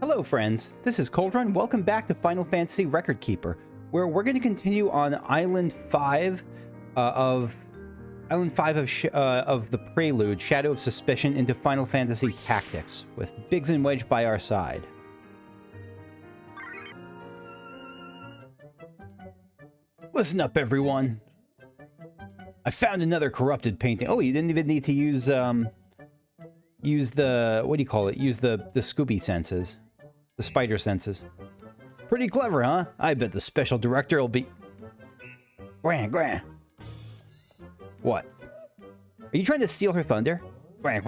Hello friends, this is Coldrun. Welcome back to Final Fantasy Record Keeper, where we're going to continue on Island 5 of the Prelude, Shadow of Suspicion, into Final Fantasy Tactics, with Biggs and Wedge by our side. Listen up, everyone. I found another corrupted painting. Oh, you didn't even need to use the, what do you call it? Use the Scooby senses. The spider senses. Pretty clever, huh? I bet the special director will be... Gran. What? Are you trying to steal her thunder? Gran.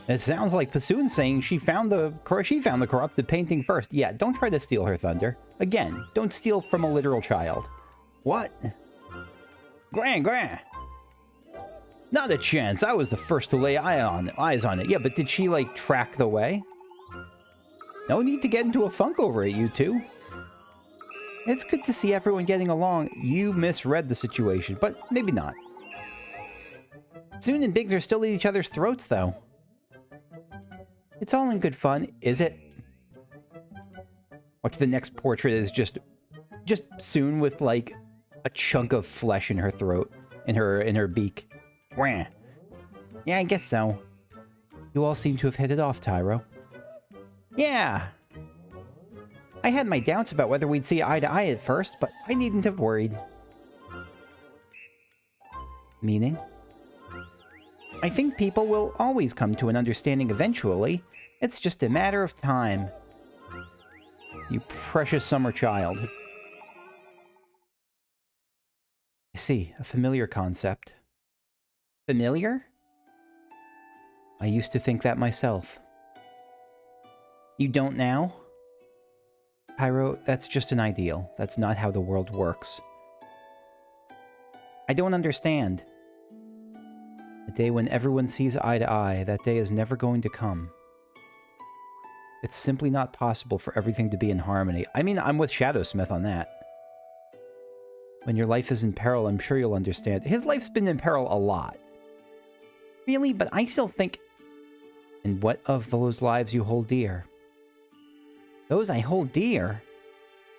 It sounds like Pasoon saying she found the corrupted painting first. Yeah, don't try to steal her thunder. Again, don't steal from a literal child. What? Gran. Not a chance. I was the first to lay eyes on it. Yeah, but did she, like, track the way? No need to get into a funk over it, you two. It's good to see everyone getting along. You misread the situation, but maybe not. Soon and Biggs are still at each other's throats, though. It's all in good fun, is it? Watch, the next portrait is just Soon with, like, a chunk of flesh in her throat, in her beak. Wah. Yeah, I guess so. You all seem to have hit it off, Tyro. Yeah. I had my doubts about whether we'd see eye to eye at first, but I needn't have worried. Meaning? I think people will always come to an understanding eventually. It's just a matter of time. You precious summer child. I see, a familiar concept. Familiar? I used to think that myself. You don't now? Pyro, that's just an ideal. That's not how the world works. I don't understand. The day when everyone sees eye to eye, that day is never going to come. It's simply not possible for everything to be in harmony. I mean, I'm with Shadowsmith on that. When your life is in peril, I'm sure you'll understand. His life's been in peril a lot. Really? But I still think... And what of those lives you hold dear? Those I hold dear?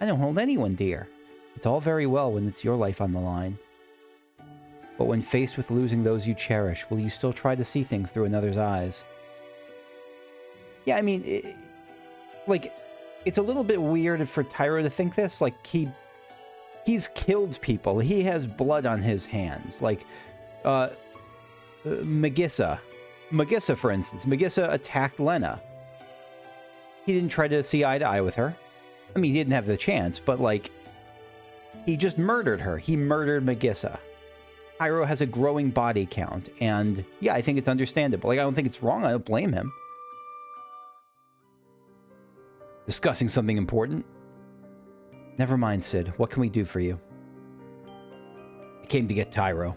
I don't hold anyone dear. It's all very well when it's your life on the line. But when faced with losing those you cherish, will you still try to see things through another's eyes? Yeah, I mean, it's a little bit weird for Tyro to think this. Like, he's killed people. He has blood on his hands. Like, Megissa. Megissa, for instance. Megissa attacked Lena. He didn't try to see eye to eye with her. I mean, he didn't have the chance, but, like, he just murdered her. He murdered Megissa. Pyro has a growing body count, and, yeah, I think it's understandable. Like, I don't think it's wrong. I don't blame him. Discussing something important? Never mind, Sid. What can we do for you? I came to get Tyro.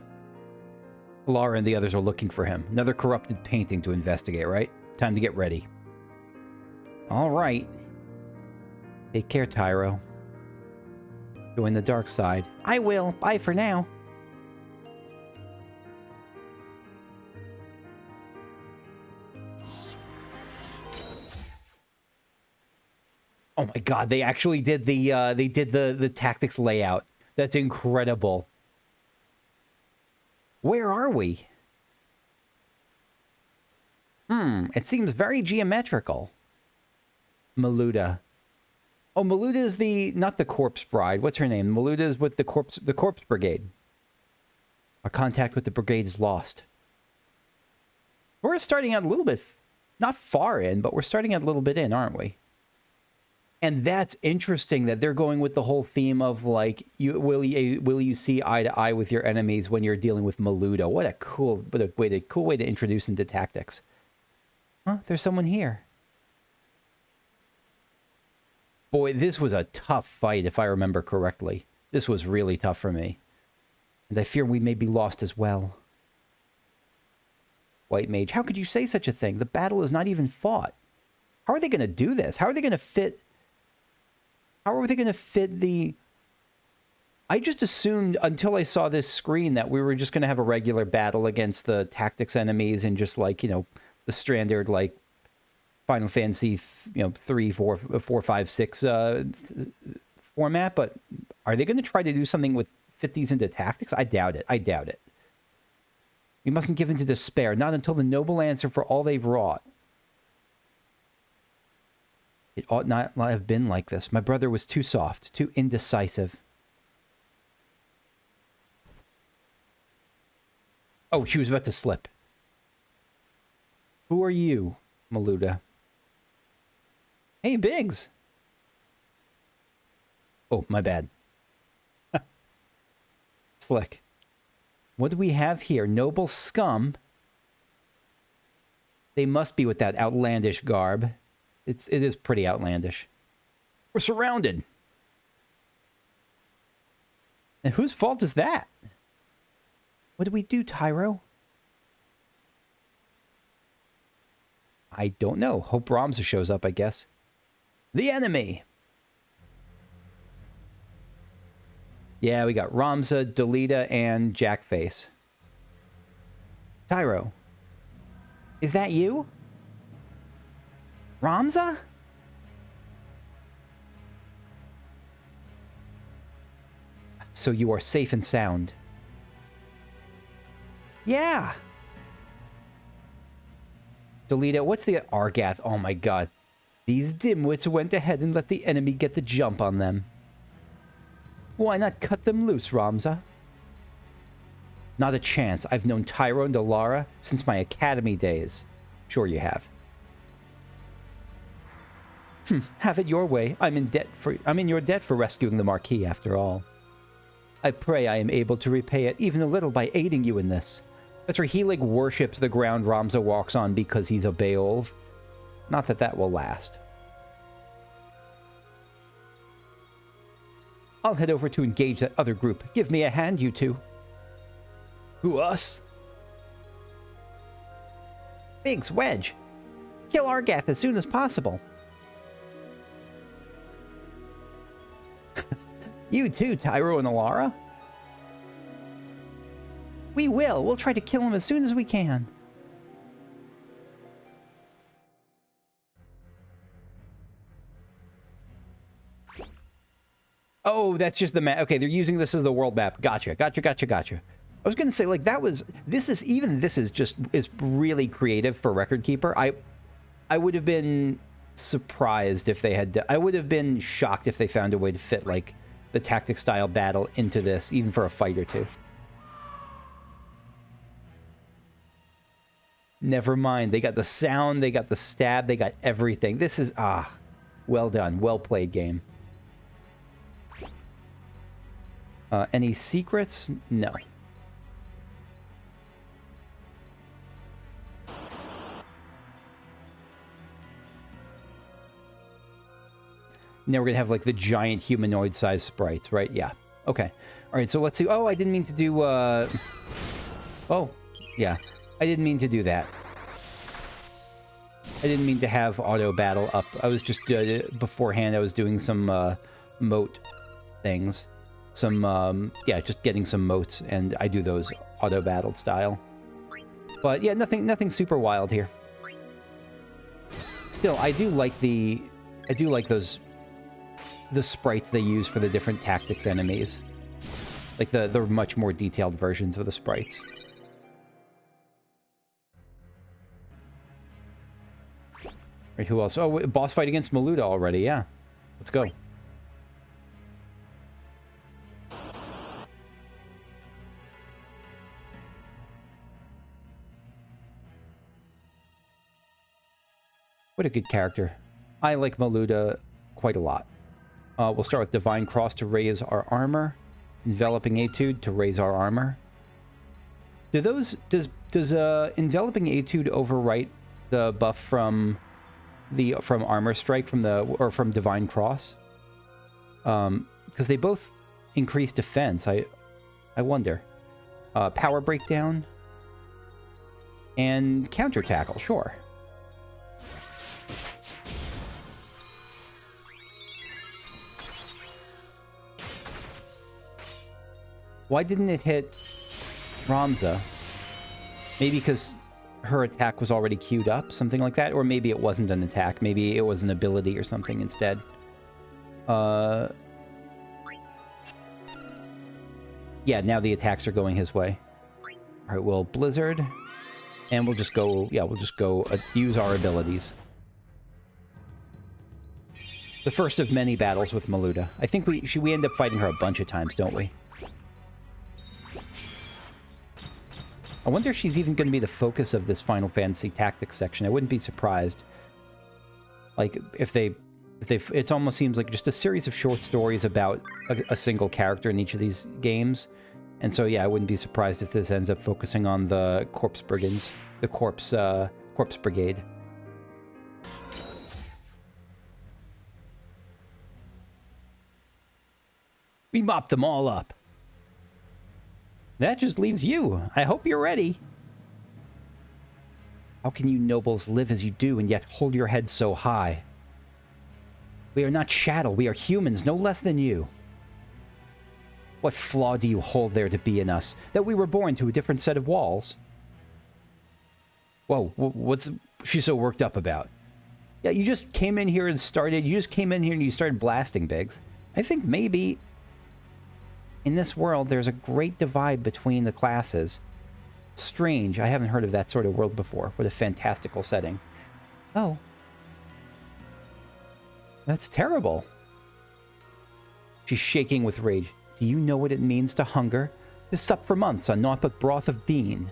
Laura and the others are looking for him. Another corrupted painting to investigate, right? Time to get ready. All right. Take care, Tyro. Join the dark side. I will. Bye for now. Oh my god, they actually did the tactics layout. That's incredible. Where are we? It seems very geometrical. Maluda. Oh, Maluda is not the corpse bride. What's her name? Maluda is with the corpse brigade. Our contact with the brigade is lost. We're starting out a little bit, not far in, but we're starting out a little bit in, aren't we? And that's interesting that they're going with the whole theme of, like, will you see eye to eye with your enemies when you're dealing with Maluda? What a cool way to introduce into tactics. Huh? There's someone here. Boy, this was a tough fight, if I remember correctly. This was really tough for me. And I fear we may be lost as well. White Mage, how could you say such a thing? The battle is not even fought. How are they going to do this? How are they going to fit the... I just assumed, until I saw this screen, that we were just going to have a regular battle against the tactics enemies and just, like, you know, the standard, like, Final Fantasy, 3, 4, 4, 5, 6 format, but are they going to try to do something with fit these into tactics? I doubt it. I doubt it. We mustn't give in to despair, not until the noble answer for all they've wrought. It ought not have been like this. My brother was too soft, too indecisive. Oh, she was about to slip. Who are you, Maluda? Hey, Biggs. Oh, my bad. Slick. What do we have here? Noble scum. They must be with that outlandish garb. It is pretty outlandish. We're surrounded. And whose fault is that? What do we do, Tyro? I don't know. Hope Ramza shows up, I guess. The enemy! Yeah, we got Ramza, Delita, and Jackface. Tyro. Is that you? Ramza? So you are safe and sound. Yeah. Delita, what's the Argath? Oh my god. These dimwits went ahead and let the enemy get the jump on them. Why not cut them loose, Ramza? Not a chance. I've known Tyro and Alara since my academy days. Sure you have. Have it your way. I'm in your debt for rescuing the Marquis, after all. I pray I am able to repay it even a little by aiding you in this. That's where he, worships the ground Ramza walks on because he's a Beowulf. Not that that will last. I'll head over to engage that other group. Give me a hand, you two. Who, us? Biggs, Wedge. Kill Argath as soon as possible. You too, Tyro and Alara? We will. We'll try to kill him as soon as we can. Oh, that's just the map. Okay, they're using this as the world map. Gotcha. I was going to say, this is really creative for Record Keeper. I would have been surprised if they had... I would have been shocked if they found a way to fit, the tactic style battle into this, even for a fight or two. Never mind. They got the sound, they got the stab, they got everything. This is, well done. Well played, game. Any secrets? No. Now we're going to have, the giant humanoid-sized sprites, right? Yeah. Okay. All right, so let's see. Oh, I didn't mean to do, Oh, yeah. I didn't mean to do that. I didn't mean to have auto battle up. I was just, beforehand, I was doing some, moat things. Yeah, just getting some moats, and I do those auto battle style. But, yeah, nothing super wild here. Still, I do like the sprites they use for the different tactics enemies. The much more detailed versions of the sprites. Right, who else? Oh, boss fight against Maluda already, yeah. Let's go. What a good character. I like Maluda quite a lot. We'll start with Divine Cross to raise our armor. Enveloping Etude to raise our armor. Does Enveloping Etude overwrite the buff from Armor Strike from Divine Cross? Because they both increase defense. I wonder. Power Breakdown and Counter Tackle, sure. Why didn't it hit Ramza? Maybe because her attack was already queued up, something like that. Or maybe it wasn't an attack. Maybe it was an ability or something instead. Yeah, now the attacks are going his way. All right, we'll Blizzard. And we'll just go, yeah, we'll just go use our abilities. The first of many battles with Maluda. I think we end up fighting her a bunch of times, don't we? I wonder if she's even going to be the focus of this Final Fantasy Tactics section. I wouldn't be surprised. Like, if it almost seems like just a series of short stories about a single character in each of these games. And so, yeah, I wouldn't be surprised if this ends up focusing on the Corpse Brigands. The Corpse Brigade. We mopped them all up. That just leaves you. I hope you're ready. How can you nobles live as you do and yet hold your head so high? We are not chattel. We are humans, no less than you. What flaw do you hold there to be in us? That we were born to a different set of walls? Whoa, what's she so worked up about? Yeah, you just came in here and you started blasting, Biggs. I think maybe in this world there's a great divide between the classes. Strange, I haven't heard of that sort of world before. What a fantastical setting. Oh. That's terrible. She's shaking with rage. Do you know what it means to hunger? To sup for months on naught but broth of bean.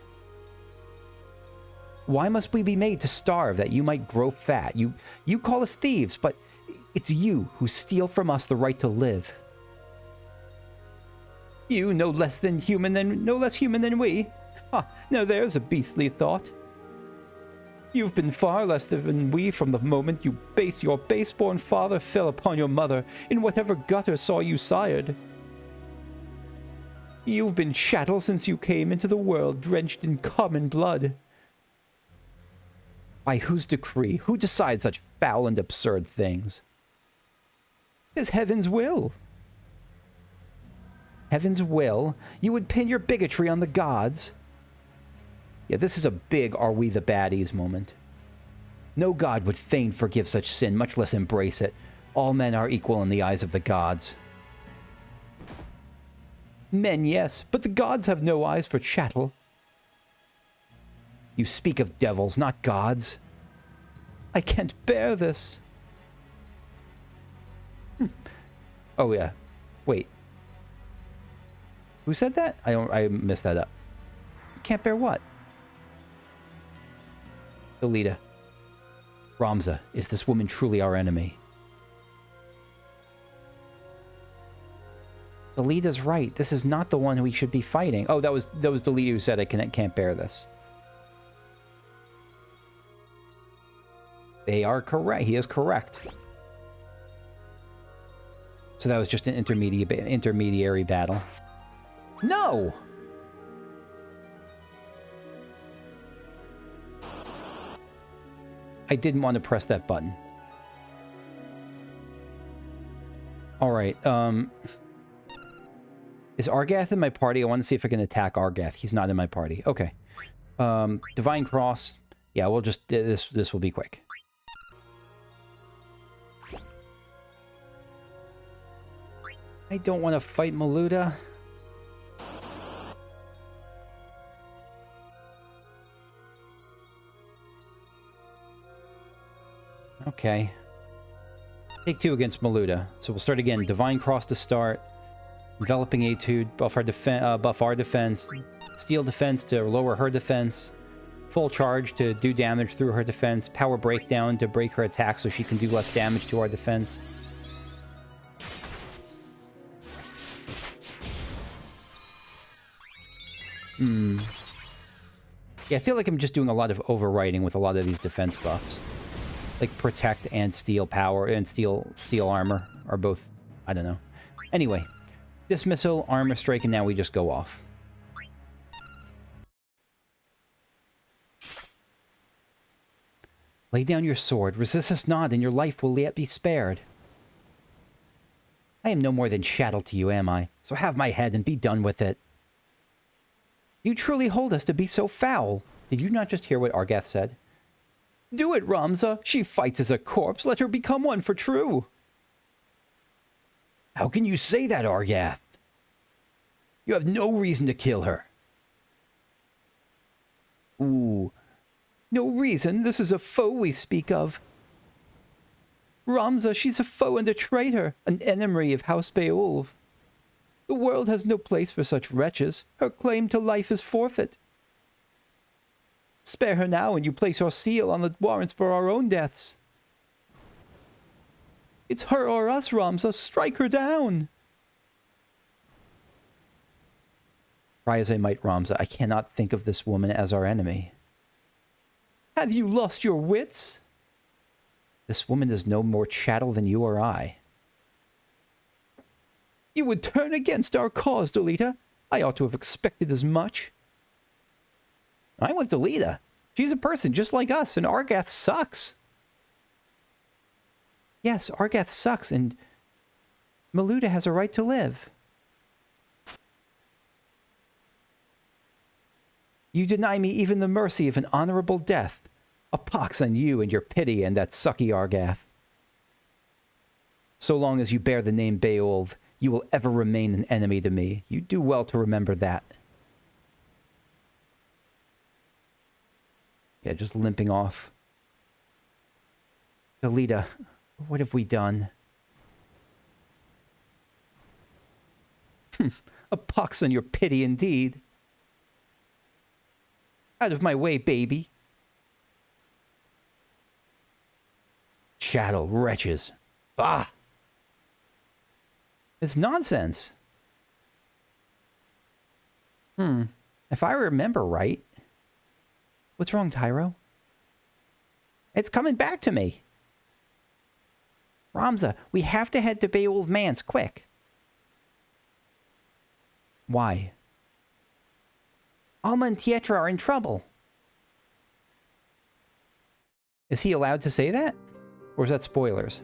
Why must we be made to starve that you might grow fat? You call us thieves, but it's you who steal from us the right to live. You no less human than we. Ah, now there's a beastly thought. You've been far less than we from the moment your base-born father fell upon your mother in whatever gutter saw you sired. You've been chattel since you came into the world drenched in common blood. By whose decree? Who decides such foul and absurd things? 'Tis heaven's will. Heaven's will? You would pin your bigotry on the gods? Yeah, this is a big "are we the baddies" moment. No god would fain forgive such sin, much less embrace it. All men are equal in the eyes of the gods. Men, yes, but the gods have no eyes for chattel. You speak of devils, not gods. I can't bear this. Oh, yeah. Wait. Who said that? I messed that up. You can't bear what? Delita. Ramza, is this woman truly our enemy? Delita's right. This is not the one who we should be fighting. Oh, that was Delita who said I can't bear this. They are correct. He is correct. So that was just an intermediary battle. No! I didn't want to press that button. Alright, is Argath in my party? I want to see if I can attack Argath. He's not in my party. Okay. Divine Cross. Yeah, we'll just... This will be quick. I don't want to fight Maluda. Okay. Take 2 against Maluda. So we'll start again. Divine Cross to start. Enveloping Etude. Buff our defense. Steel defense to lower her defense. Full charge to do damage through her defense. Power breakdown to break her attack so she can do less damage to our defense. Yeah, I feel like I'm just doing a lot of overwriting with a lot of these defense buffs. Like protect and steel power and steel armor are both, I don't know. Anyway, dismissal, armor strike, and now we just go off. Lay down your sword, resist us not, and your life will yet be spared. I am no more than chattel to you, am I? So have my head and be done with it. You truly hold us to be so foul, Did you not just hear what Argath said? Do it, Ramza. She fights as a corpse. Let her become one for true. How can you say that, Argath? You have no reason to kill her. Ooh. No reason. This is a foe we speak of. Ramza, she's a foe and a traitor, an enemy of House Beowulf. The world has no place for such wretches. Her claim to life is forfeit. Spare her now and you place our seal on the warrants for our own deaths. It's her or us, Ramza. Strike her down. Try as I might, Ramza, I cannot think of this woman as our enemy. Have you lost your wits? This woman is no more chattel than you or I. You would turn against our cause, Delita. I ought to have expected as much. I'm with Delita. She's a person just like us, and Argath sucks. Yes, Argath sucks, and Maluda has a right to live. You deny me even the mercy of an honorable death. A pox on you and your pity and that sucky Argath. So long as you bear the name Beowulf, you will ever remain an enemy to me. You do well to remember that. Yeah, just limping off. Delita, what have we done? A pox on your pity indeed. Out of my way, baby. Chattel wretches. Bah! It's nonsense. If I remember right. What's wrong, Tyro? It's coming back to me. Ramza, we have to head to Beowulf Manse, quick. Why? Alma and Tietra are in trouble. Is he allowed to say that? Or is that spoilers?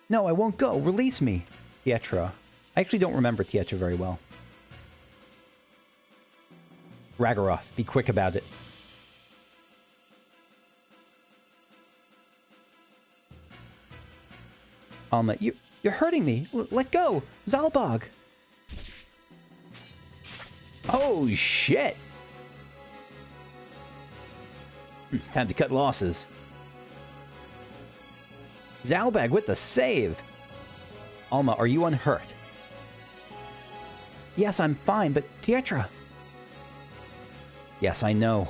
No, I won't go. Release me. Tietra. I actually don't remember Tietra very well. Ragaroth, be quick about it. Alma, you're hurting me. Let go. Zalbog. Oh, shit. Time to cut losses. Zalbag with the save. Alma, are you unhurt? Yes, I'm fine, but Tietra. Yes, I know.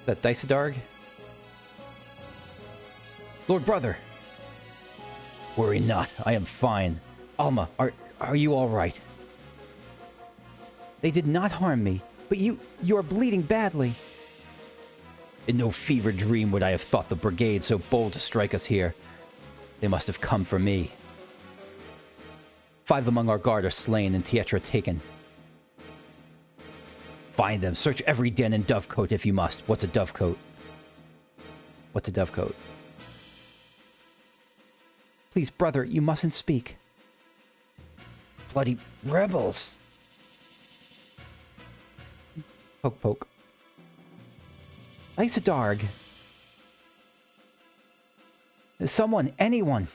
That Dysadarg? Lord Brother! Worry not, I am fine. Alma, are you all right? They did not harm me, but you are bleeding badly. In no fevered dream would I have thought the brigade so bold to strike us here. They must have come for me. 5 among our guard are slain and Tietra taken. Find them. Search every den and dovecote if you must. What's a dovecote? What's a dovecote? Please, brother, you mustn't speak. Bloody rebels! Poke, poke. Isodarg. Someone, anyone.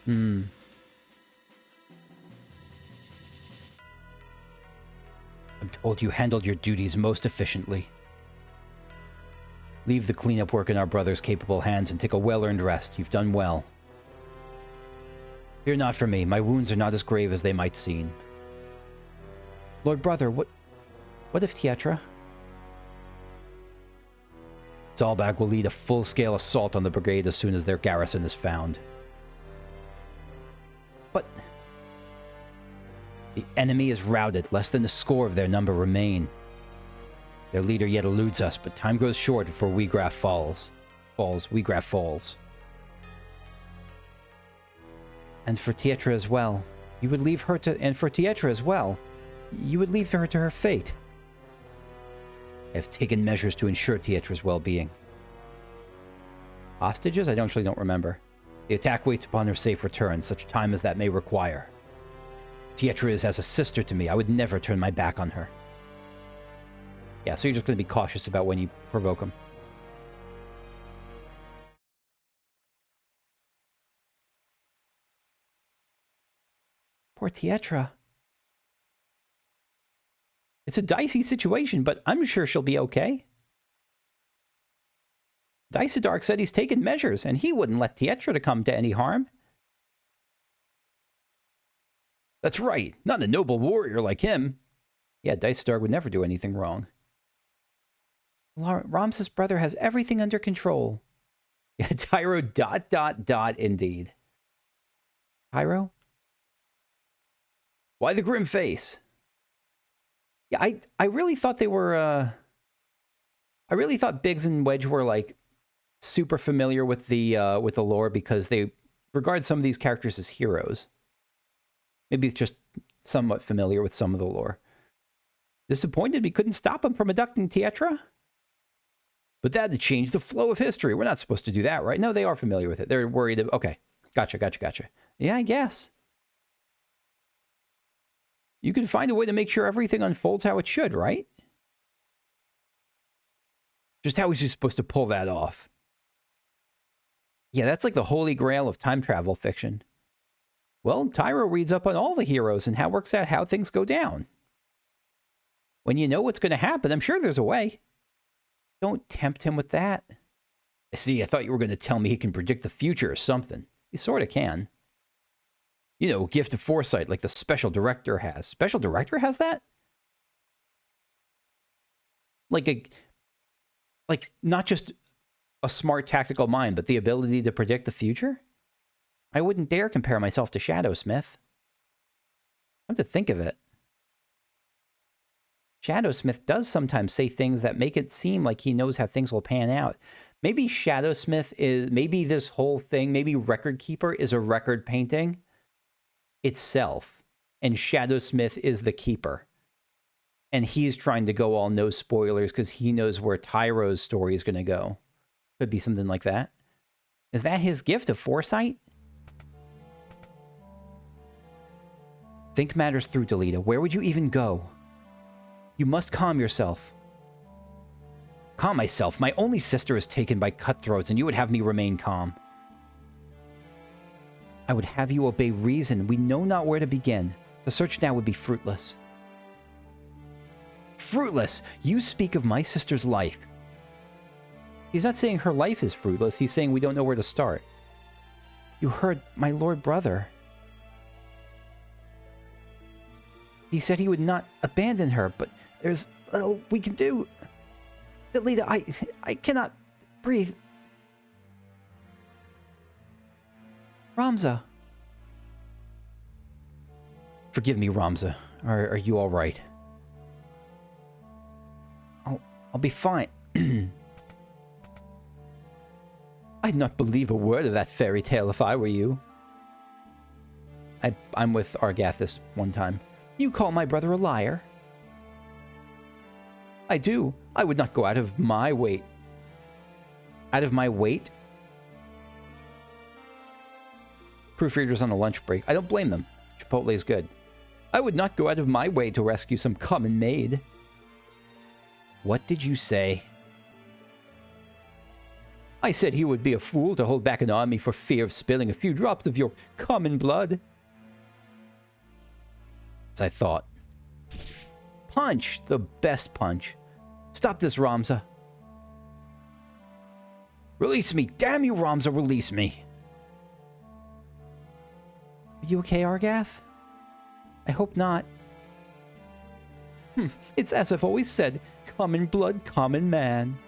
I'm told you handled your duties most efficiently. Leave the cleanup work in our brother's capable hands and take a well-earned rest. You've done well. Fear not for me. My wounds are not as grave as they might seem. Lord Brother, what if Tietra? Zalbag will lead a full-scale assault on the brigade as soon as their garrison is found. But the enemy is routed. Less than a score of their number remain. Their leader yet eludes us, but time grows short before Wheatgraph falls. Wheatgraph falls. And for Tietra as well. You would leave her to... And for Tietra as well. You would leave her to her fate. I have taken measures to ensure Tietra's well-being. Hostages? I actually don't remember. The attack waits upon her safe return, such time as that may require. Tietra is as a sister to me. I would never turn my back on her. Yeah, so you're just going to be cautious about when you provoke them. Poor Tietra. It's a dicey situation, but I'm sure she'll be okay. Dysadark said he's taken measures, and he wouldn't let Tietra to come to any harm. That's right. Not a noble warrior like him. Yeah, Dysadark would never do anything wrong. Ramza's brother has everything under control. Yeah, Tyro ... indeed. Tyro? Why the grim face? Yeah, I really thought they were, I really thought Biggs and Wedge were, like, super familiar with the lore because they regard some of these characters as heroes. Maybe it's just somewhat familiar with some of the lore. Disappointed we couldn't stop him from abducting Tietra? But that'd change the flow of history. We're not supposed to do that, right? No, they are familiar with it. They're worried. Okay, gotcha. Yeah, I guess. You can find a way to make sure everything unfolds how it should, right? Just how was you supposed to pull that off? Yeah, that's like the holy grail of time travel fiction. Well, Tyro reads up on all the heroes and works out how things go down. When you know what's going to happen, I'm sure there's a way. Don't tempt him with that. I see, I thought you were going to tell me he can predict the future or something. He sort of can. You know, gift of foresight like the special director has. Special director has that? Like not just a smart tactical mind, but the ability to predict the future? I wouldn't dare compare myself to Shadowsmith. Come to think of it. Shadowsmith does sometimes say things that make it seem like he knows how things will pan out. Maybe Shadowsmith is, maybe this whole thing, maybe Record Keeper is a record painting itself, and Shadowsmith is the keeper. And he's trying to go all no spoilers because he knows where Tyro's story is going to go. Could be something like that. Is that his gift of foresight? Think matters through, Delita. Where would you even go? You must calm yourself. Calm myself? My only sister is taken by cutthroats, and you would have me remain calm. I would have you obey reason. We know not where to begin. The search now would be fruitless. Fruitless? You speak of my sister's life. He's not saying her life is fruitless. He's saying we don't know where to start. You heard my lord brother. He said he would not abandon her, but there's little we can do. Delita, I cannot breathe. Ramza. Forgive me, Ramza. Are you all right? I'll be fine. I'd not believe a word of that fairy tale if I were you. I'm with Argath this one time. You call my brother a liar? I do. I would not go out of my weight. Out of my weight? Proofreaders on a lunch break. I don't blame them. Chipotle is good. I would not go out of my way to rescue some common maid. What did you say? I said he would be a fool to hold back an army for fear of spilling a few drops of your common blood. As I thought. Punch! The best punch. Stop this, Ramza. Release me! Damn you, Ramza, release me! Are you okay, Argath? I hope not. It's as I've always said, common blood, common man.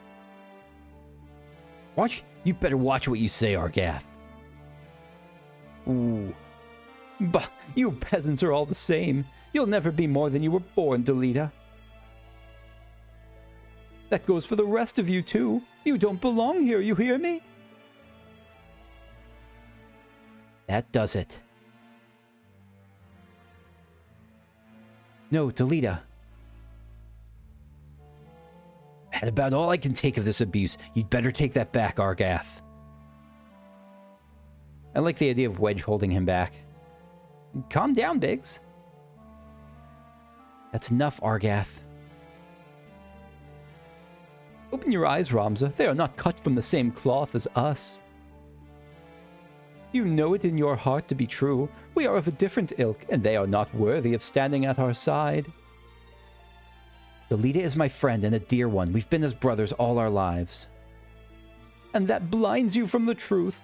Watch? You better watch what you say, Argath. Ooh. Bah, you peasants are all the same. You'll never be more than you were born, Delita. That goes for the rest of you, too. You don't belong here, you hear me? That does it. No, Delita. Had about all I can take of this abuse. You'd better take that back, Argath. I like the idea of Wedge holding him back. Calm down, Biggs. That's enough, Argath. Open your eyes, Ramza. They are not cut from the same cloth as us. You know it in your heart to be true. We are of a different ilk, and they are not worthy of standing at our side. Delita is my friend and a dear one. We've been as brothers all our lives. And that blinds you from the truth.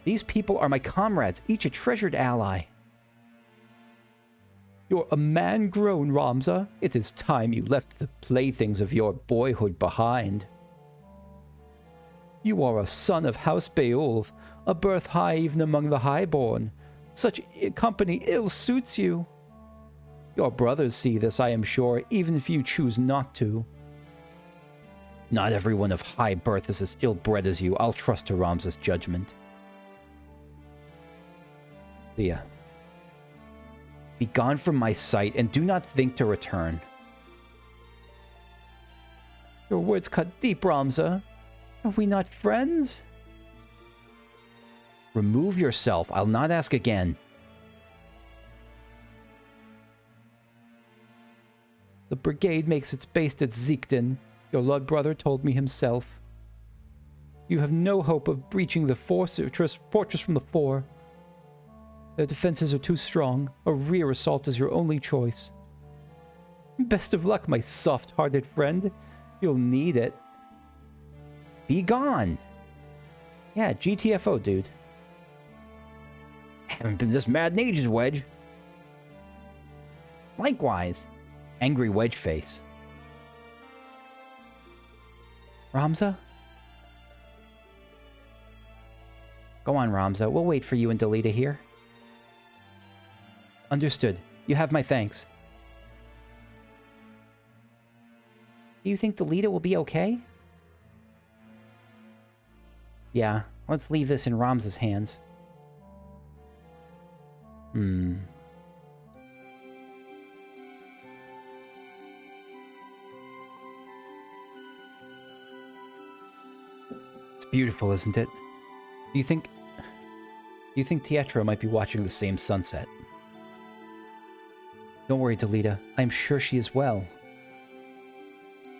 These people are my comrades, each a treasured ally. You're a man grown, Ramza. It is time you left the playthings of your boyhood behind. You are a son of House Beowulf, a birth high even among the highborn. Such company ill suits you. Your brothers see this, I am sure, even if you choose not to. Not everyone of high birth is as ill-bred as you. I'll trust to Ramza's judgment. Leah. Be gone from my sight, and do not think to return. Your words cut deep, Ramza. Are we not friends? Remove yourself. I'll not ask again. The brigade makes its base at Ziekten. Your lord brother told me himself. You have no hope of breaching the fortress from the fore. Their defenses are too strong. A rear assault is your only choice. Best of luck, my soft-hearted friend. You'll need it. Be gone. Yeah, GTFO, dude. Haven't been this mad in ages, Wedge. Likewise. Angry Wedge face. Ramza? Go on, Ramza. We'll wait for you and Delita here. Understood. You have my thanks. Do you think Delita will be okay? Yeah, let's leave this in Ramza's hands. It's beautiful, isn't it? Do you think Tietra might be watching the same sunset? Don't worry, Delita. I'm sure she is well.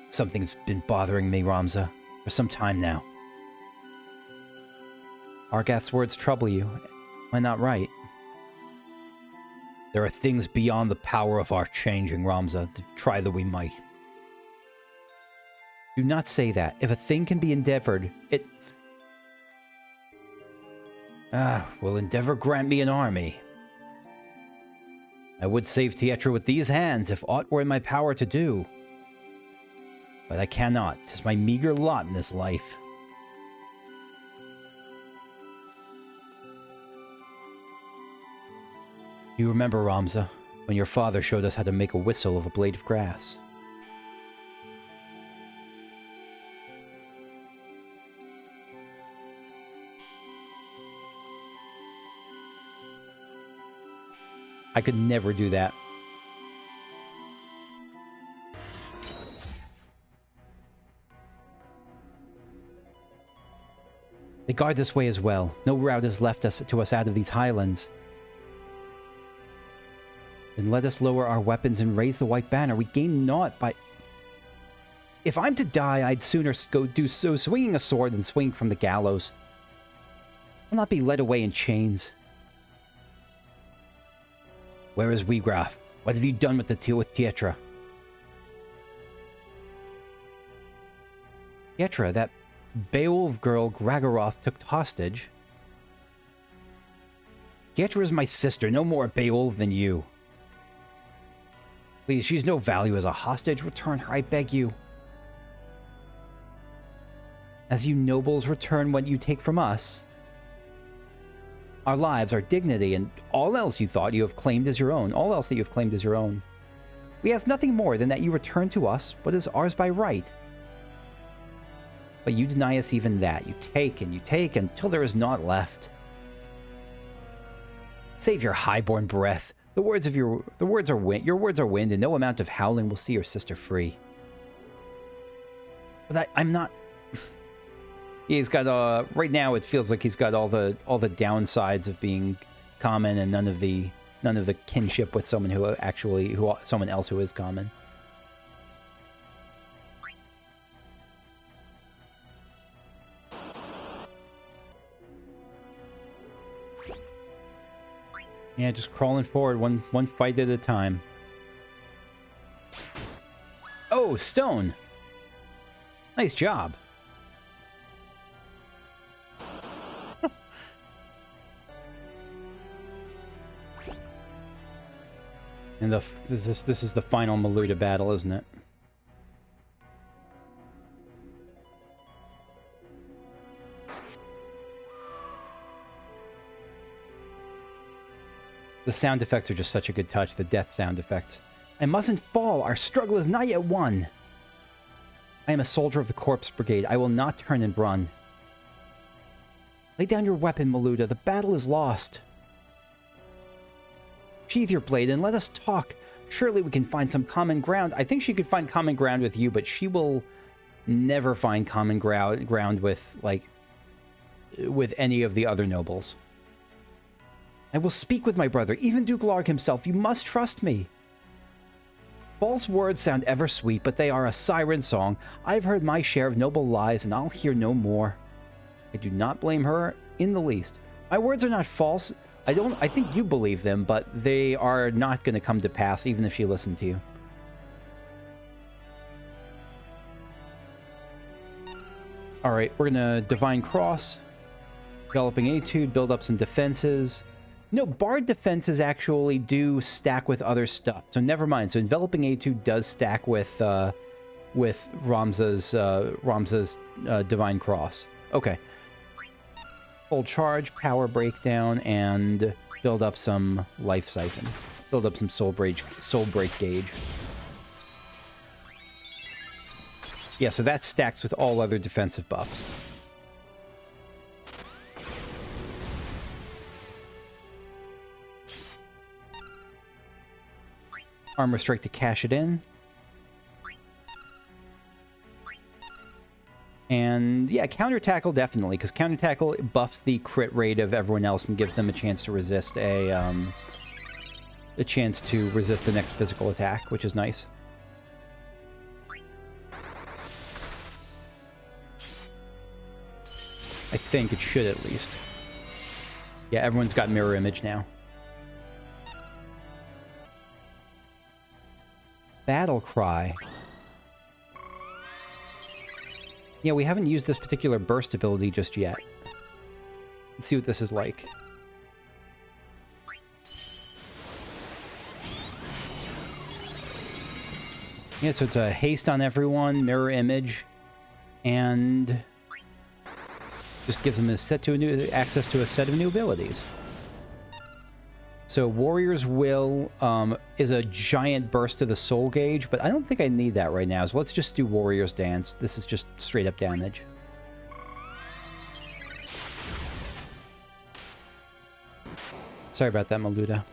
Something's been bothering me, Ramza, for some time now. Argath's words trouble you. Am I not right? There are things beyond the power of our changing, Ramza, to try that we might. Do not say that. If a thing can be endeavored, it... will endeavor grant me an army. I would save Tietra with these hands if aught were in my power to do. But I cannot. 'Tis my meager lot in this life. You remember, Ramza, when your father showed us how to make a whistle of a blade of grass? I could never do that. They guard this way as well. No route has left to us out of these highlands. Then let us lower our weapons and raise the white banner. We gain naught by... If I'm to die, I'd sooner go do so swinging a sword than swing from the gallows. I'll not be led away in chains. Where is Wiegraf? What have you done with Tietra? Tietra, that Beowulf girl Gragaroth took hostage. Tietra is my sister, no more Beowulf than you. Please, she's no value as a hostage. Return her, I beg you. As you nobles return what you take from us. Our lives, our dignity, and all else you thought you have claimed as your own. All else that you have claimed as your own. We ask nothing more than that you return to us what is ours by right. But you deny us even that. You take until there is naught left. Save your highborn breath. Your words are wind, and no amount of howling will see your sister free. But I'm not... He's got right now it feels like he's got all the downsides of being common and none of the kinship with someone someone else who is common. Yeah, just crawling forward one fight at a time. Oh, stone. Nice job. And this is the final Maluta battle, isn't it? The sound effects are just such a good touch, the death sound effects. I mustn't fall. Our struggle is not yet won. I am a soldier of the Corpse Brigade. I will not turn and run. Lay down your weapon, Maluta. The battle is lost. Sheathe your blade and let us talk. Surely we can find some common ground. I think she could find common ground with you, but she will never find common ground with, like, with any of the other nobles. I will speak with my brother, even Duke Larg himself. You must trust me. False words sound ever sweet, but they are a siren song. I've heard my share of noble lies, and I'll hear no more. I do not blame her in the least. My words are not false. I think you believe them, but they are not going to come to pass, even if she listened to you. Alright, we're going to Divine Cross. Developing Etude, build up some defenses. No, Bard defenses actually do stack with other stuff, so never mind. So Enveloping Etude does stack with Ramza's Divine Cross. Okay. Full charge, power breakdown, and build up some life siphon. Build up some soul break gauge. Yeah, so that stacks with all other defensive buffs. Armor Strike to cash it in. And yeah, Counter Tackle definitely, because Counter Tackle buffs the crit rate of everyone else and gives them a chance to resist the next physical attack, which is nice. I think it should at least. Yeah, everyone's got mirror image now. Battle Cry. Yeah, we haven't used this particular burst ability just yet. Let's see what this is like. Yeah, so it's a haste on everyone, mirror image, and just gives them access to a set of new abilities. So Warrior's Will is a giant burst to the soul gauge, but I don't think I need that right now, so let's just do Warrior's Dance. This is just straight up damage. Sorry about that, Maluta.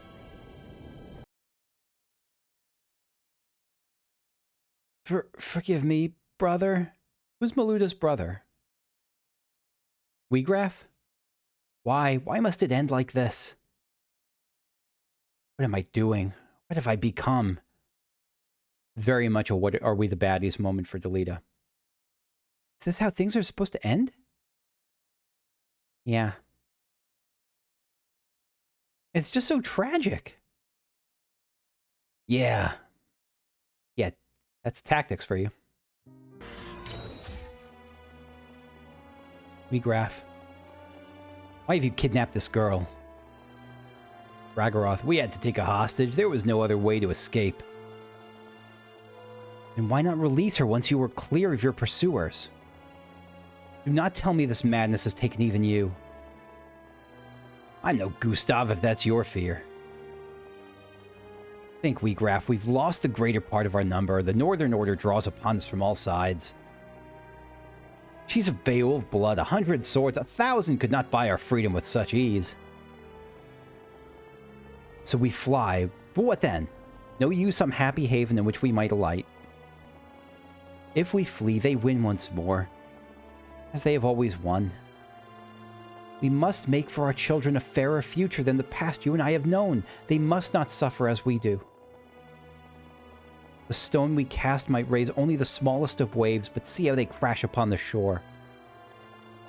Forgive me, brother. Who's Maluta's brother? Weegraf? Why? Why must it end like this? What am I doing? What have I become? Very much a what are we the baddies moment for Delita. Is this how things are supposed to end? Yeah. It's just so tragic. Yeah. Yeah, that's tactics for you. Weegraf. Why have you kidnapped this girl? Argath, we had to take a hostage. There was no other way to escape. And why not release her once you were clear of your pursuers? Do not tell me this madness has taken even you. I'm no Gustav if that's your fear. Think, Weegraf, we've lost the greater part of our number. The Northern Order draws upon us from all sides. She's of Beowulf blood, 100 swords, 1,000 could not buy our freedom with such ease. So we fly, but what then? Know you some happy haven in which we might alight? If we flee, they win once more. as they have always won. We must make for our children a fairer future than the past you and I have known. They must not suffer as we do. The stone we cast might raise only the smallest of waves, but see how they crash upon the shore.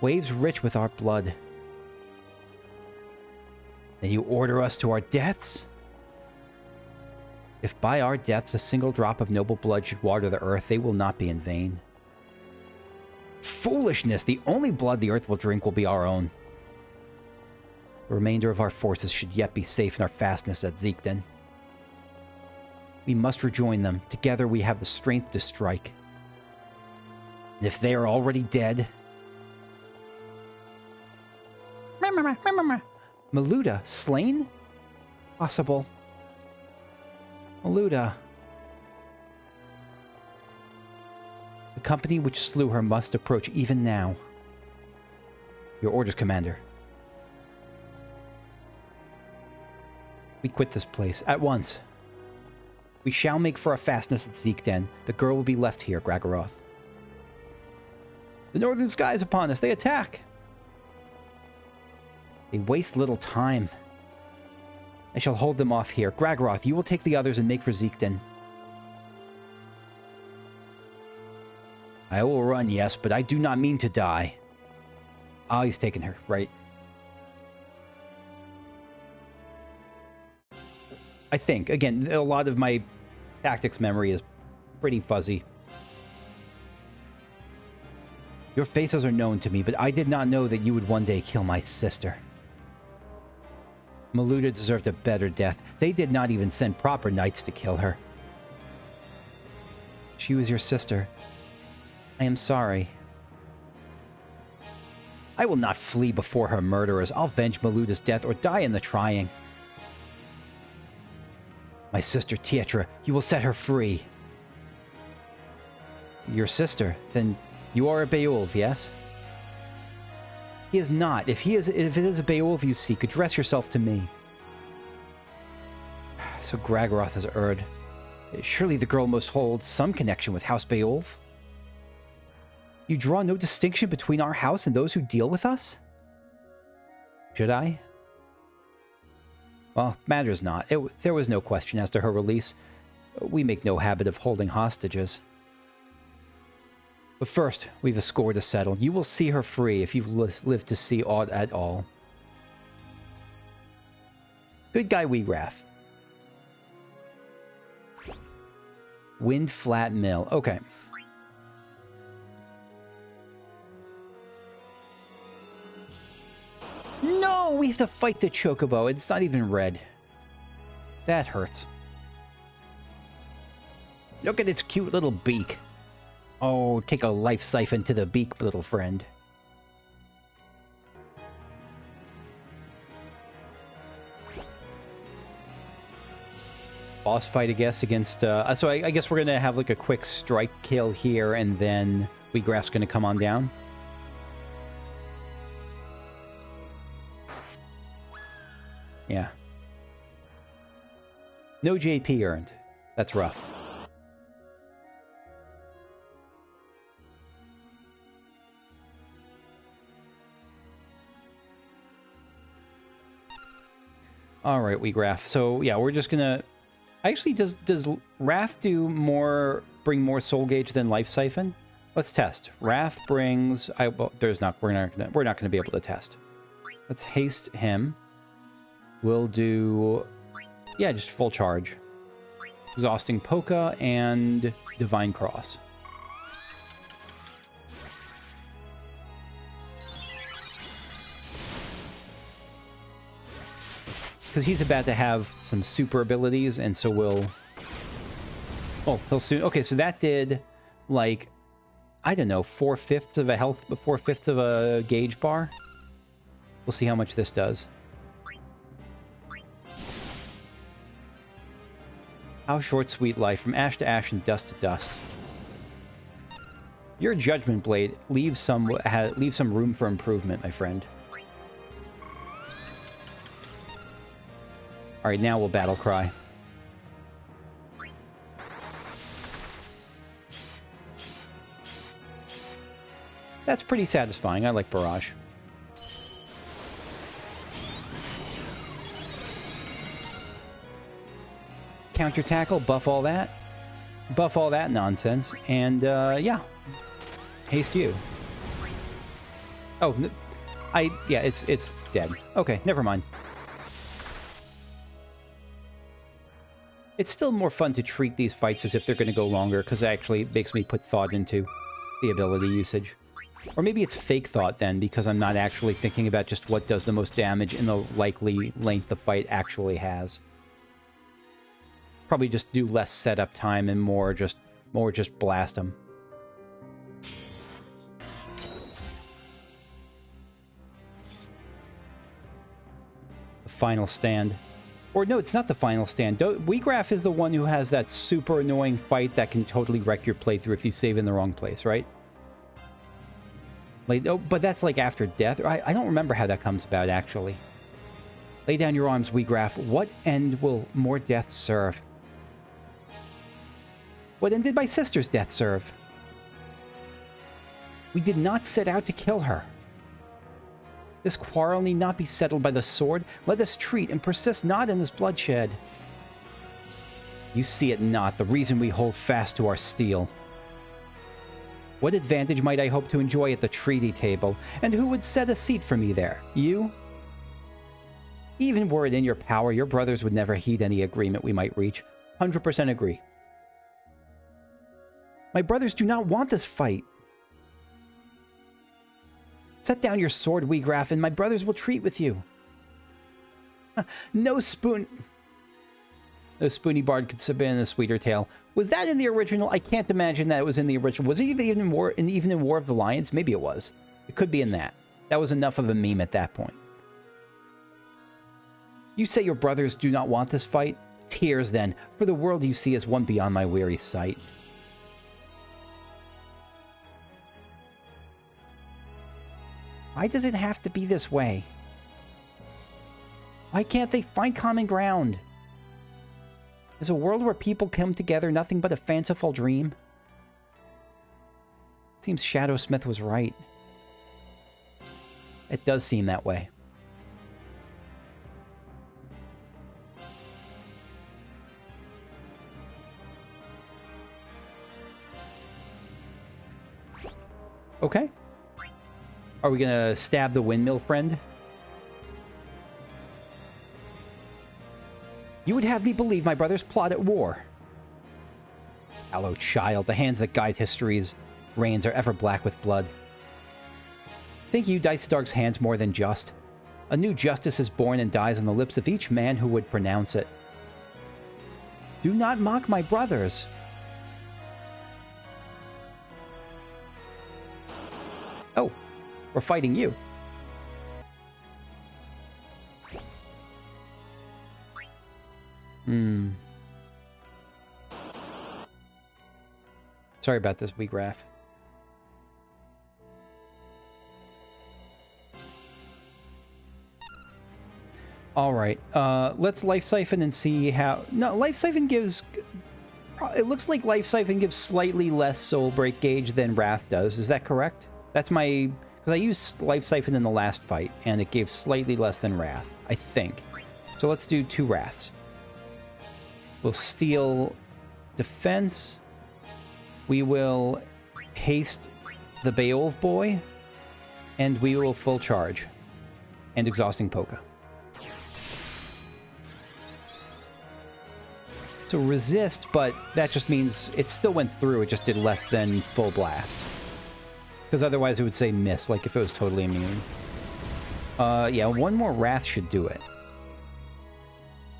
Waves rich with our blood. Then you order us to our deaths? If by our deaths a single drop of noble blood should water the earth, they will not be in vain. Foolishness! The only blood the earth will drink will be our own. The remainder of our forces should yet be safe in our fastness at Zeekden. We must rejoin them. Together we have the strength to strike. And if they are already dead... Maluda, slain? Possible. Maluda. The company which slew her must approach even now. Your orders, Commander. We quit this place at once. We shall make for our fastness at Zeekden. The girl will be left here, Gragaroth. The northern sky is upon us. They attack. They waste little time. I shall hold them off here. Gragaroth, you will take the others and make for Zeekden. I will run, yes, but I do not mean to die. Oh, he's taking her, right. I think. Again, a lot of my tactics memory is pretty fuzzy. Your faces are known to me, but I did not know that you would one day kill my sister. Maluda deserved a better death. They did not even send proper knights to kill her. She was your sister. I am sorry. I will not flee before her murderers. I'll avenge Maluda's death or die in the trying. My sister Tietra, you will set her free. Your sister? Then you are a Beowulf, yes? He is not. If it is a Beowulf you seek, address yourself to me. So Gragaroth has erred. Surely the girl must hold some connection with House Beowulf. You draw no distinction between our house and those who deal with us? Should I? Well, matters not. There was no question as to her release. We make no habit of holding hostages. But first, we've a score to settle. You will see her free if you've lived to see aught at all. Good guy, Weegraff. Wind Flat Mill. Okay. No! We have to fight the Chocobo. It's not even red. That hurts. Look at its cute little beak. Oh, take a life siphon to the beak, little friend. Boss fight, I guess, against... so I guess we're going to have like a quick strike kill here, and then Weegraff's going to come on down. Yeah. No JP earned. That's rough. All right, Weegraff. So yeah, we're just gonna. Actually, does Wrath do more? Bring more soul gauge than Life Siphon? Let's test. Wrath brings. Well, there's not. We're not gonna be able to test. Let's haste him. We'll do. Yeah, just full charge. Exhausting Polka and Divine Cross. Because he's about to have some super abilities, and so we'll... Oh, he'll soon... Okay, so that did, like, I don't know, 4/5 of a health... 4/5 of a gauge bar? We'll see how much this does. How short sweet life, from ash to ash and dust to dust. Your Judgment Blade leaves some room for improvement, my friend. Alright, now we'll Battle Cry. That's pretty satisfying. I like Barrage. Counter tackle, buff all that. Buff all that nonsense. And, yeah. Haste you. Oh, yeah, it's dead. Okay, never mind. It's still more fun to treat these fights as if they're going to go longer, because it actually makes me put thought into the ability usage. Or maybe it's fake thought then, because I'm not actually thinking about just what does the most damage in the likely length the fight actually has. Probably just do less setup time and more just blast them. The final stand. Or no, it's not the final stand. Weegraf is the one who has that super annoying fight that can totally wreck your playthrough if you save in the wrong place, right? Like, oh, but that's like after death. I don't remember how that comes about, actually. Lay down your arms, Weegraf. What end will more death serve? What end did my sister's death serve? We did not set out to kill her. This quarrel need not be settled by the sword. Let us treat and persist not in this bloodshed. You see it not, the reason we hold fast to our steel. What advantage might I hope to enjoy at the treaty table? And who would set a seat for me there? You? Even were it in your power, your brothers would never heed any agreement we might reach. 100% agree. My brothers do not want this fight. Set down your sword, Weegraf, and my brothers will treat with you. No spoony bard could submit in a sweeter tale. Was that in the original? I can't imagine that it was in the original. Was it even in War of the Lions? Maybe it was. It could be in that. That was enough of a meme at that point. You say your brothers do not want this fight? Tears, then, for the world you see is one beyond my weary sight. Why does it have to be this way? Why can't they find common ground? Is a world where people come together nothing but a fanciful dream? Seems Shadowsmith was right. It does seem that way. Okay. Are we gonna stab the windmill friend? You would have me believe my brothers plot at war. Callow child, the hands that guide history's reins are ever black with blood. Think you Dice Dark's hands more than just? A new justice is born and dies on the lips of each man who would pronounce it. Do not mock my brothers. Oh. We're fighting you. Sorry about this, Weegraf. Alright, let's Life Siphon and see how... No, Life Siphon gives... It looks like Life Siphon gives slightly less Soul Break gauge than Wrath does. Is that correct? That's my... Because I used Life Siphon in the last fight, and it gave slightly less than Wrath, I think. So let's do 2 Wraths. We'll steal Defense. We will haste the Beowulf boy. And we will full charge. And Exhausting Polka. So resist, but that just means it still went through, it just did less than full blast. Because otherwise it would say miss, like if it was totally immune. Yeah, 1 more Wrath should do it.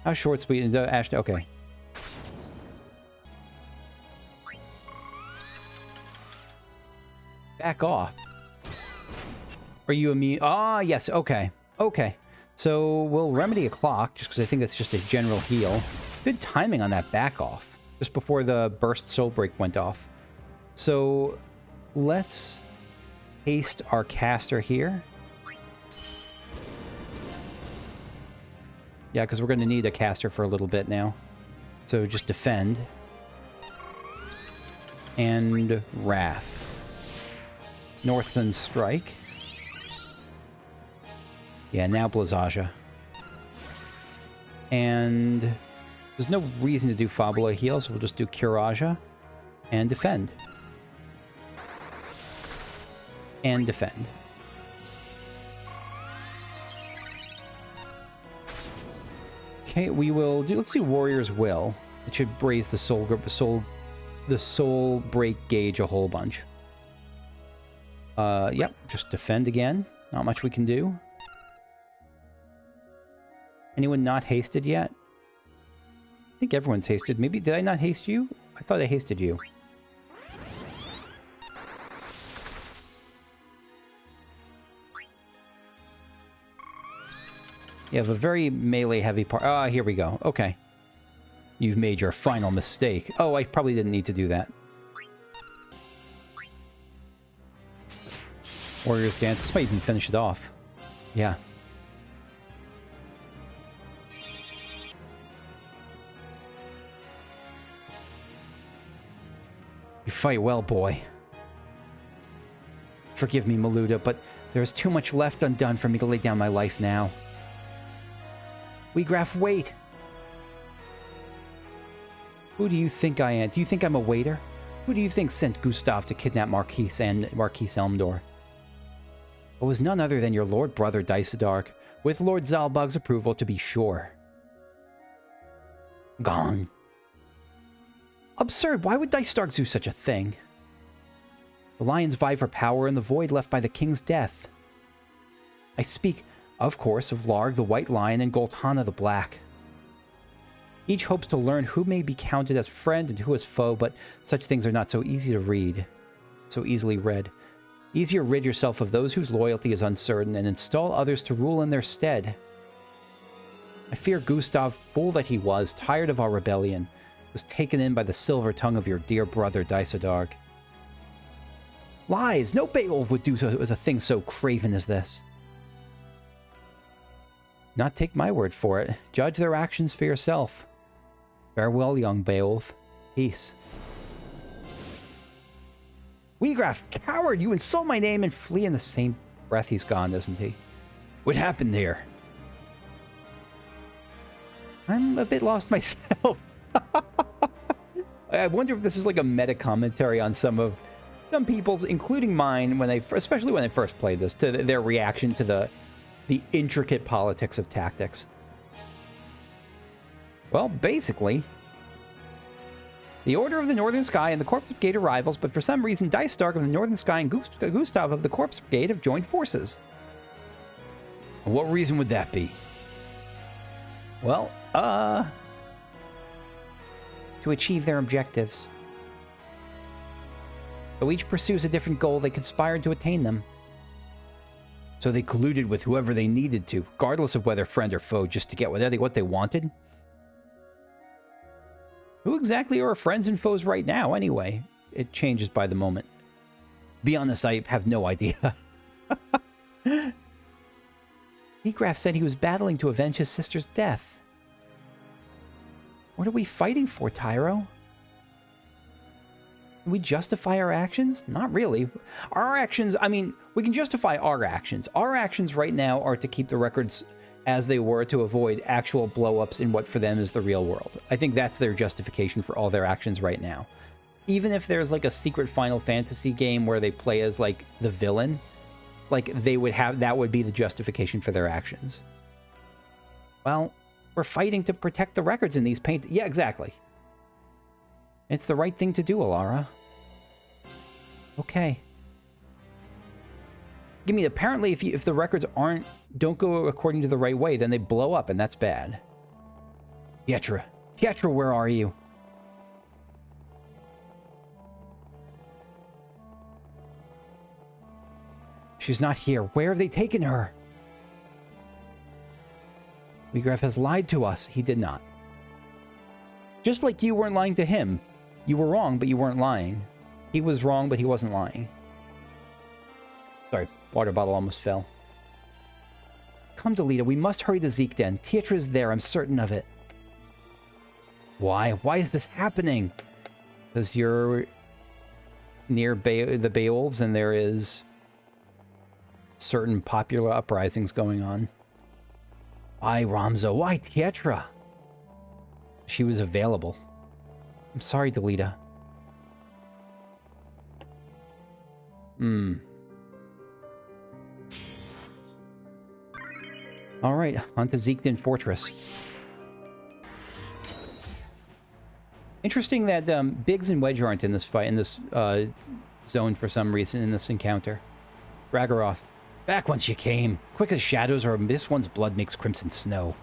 How short, sweet, Ash, okay. Back off. Are you immune? Ah, yes, okay. Okay. So we'll remedy a clock, just because I think that's just a general heal. Good timing on that back off, just before the burst soul break went off. So let's haste our caster here. Yeah, because we're going to need a caster for a little bit now. So just defend. And Wrath. Northzen Strike. Yeah, now Blizzaja. And there's no reason to do Fabula heal, so we'll just do Curaja and defend. And defend. Okay, we will do. Let's do Warrior's Will. It should raise the soul break gauge a whole bunch. Yep, just defend again. Not much we can do. Anyone not hasted yet? I think everyone's hasted. Maybe, did I not haste you? I thought I hasted you. You have a very melee-heavy part. Ah, here we go. Okay. You've made your final mistake. Oh, I probably didn't need to do that. Warrior's Dance. This might even finish it off. Yeah. You fight well, boy. Forgive me, Maluda, but there is too much left undone for me to lay down my life now. Graf, wait! Who do you think I am? Do you think I'm a waiter? Who do you think sent Gustav to kidnap Marquis Elmdor? It was none other than your lord brother Dysadark, with Lord Zalbug's approval to be sure. Gone. Absurd! Why would Dysadark do such a thing? The lions vie for power in the void left by the king's death. I speak, of course, of Larg the White Lion and Goltana the Black. Each hopes to learn who may be counted as friend and who as foe, but such things are not so easy to read. So easily read. Easier rid yourself of those whose loyalty is uncertain and install others to rule in their stead. I fear Gustav, fool that he was, tired of our rebellion, was taken in by the silver tongue of your dear brother Dysadark. Lies! No Beowulf would do a thing so craven as this. Not take my word for it. Judge their actions for yourself. Farewell, young Beowulf. Peace. Graf, coward! You insult my name and flee in the same breath. He's gone, isn't he? What happened there? I'm a bit lost myself. I wonder if this is like a meta commentary on some people's, including mine, especially when I first played this, to their reaction to the intricate politics of tactics. Well, basically, the Order of the Northern Sky and the Corpse Brigade are rivals, but for some reason, Dysadark of the Northern Sky and Gustav of the Corpse Brigade have joined forces. What reason would that be? Well, to achieve their objectives. Though each pursues a different goal, they conspired to attain them. So they colluded with whoever they needed to, regardless of whether friend or foe, just to get what they wanted? Who exactly are our friends and foes right now, anyway? It changes by the moment. Be honest, I have no idea. Graf said he was battling to avenge his sister's death. What are we fighting for, Tyro? Can we justify our actions? Not really. Our actions, I mean, we can justify our actions. Our actions right now are to keep the records as they were to avoid actual blow-ups in what for them is the real world. I think that's their justification for all their actions right now. Even if there's like a secret Final Fantasy game where they play as like the villain, like they would have, that would be the justification for their actions. Well, we're fighting to protect the records in these Yeah, exactly. It's the right thing to do, Alara. Okay. Give me, apparently if the records don't go according to the right way, then they blow up, and that's bad. Pietra, where are you? She's not here. Where have they taken her? Graf has lied to us. He did not. Just like you weren't lying to him. You were wrong, but you weren't lying. He was wrong, but he wasn't lying. Sorry, water bottle almost fell. Come, Delita, we must hurry to Zeekden. Pietra is there, I'm certain of it. Why? Why is this happening? Because you're near the Beowulfs and there is certain popular uprisings going on. Why Ramza? Why Tietra? She was available. I'm sorry, Delita. Alright, on to Zeekden Fortress. Interesting that Biggs and Wedge aren't in this fight, in this zone for some reason, in this encounter. Ragaroth. Back whence you came. Quick as shadows, or this one's blood makes crimson snow.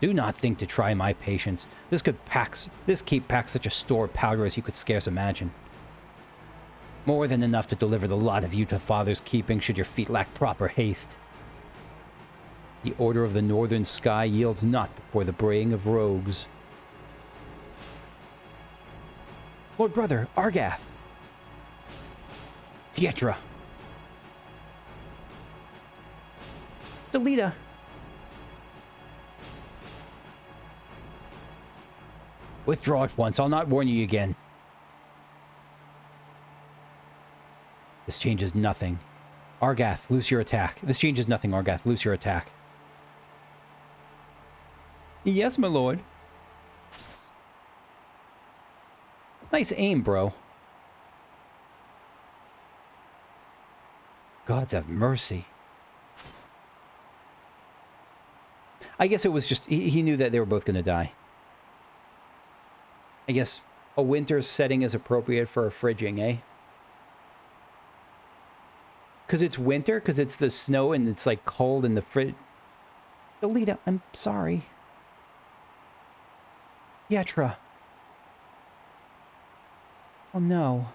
Do not think to try my patience. This keep packs such a store of powder as you could scarce imagine. More than enough to deliver the lot of you to father's keeping should your feet lack proper haste. The order of the northern sky yields not before the braying of rogues. Lord brother, Argath. Tietra. Delita. Withdraw at once. I'll not warn you again. This changes nothing. Argath, loose your attack. This changes nothing, Argath. Loose your attack. Yes, my lord. Nice aim, bro. Gods have mercy. I guess it was just... He knew that they were both going to die. I guess a winter setting is appropriate for a fridging, eh? Because it's winter? Because it's the snow and it's like cold in the fridge. Delita, I'm sorry. Yetra. Oh no.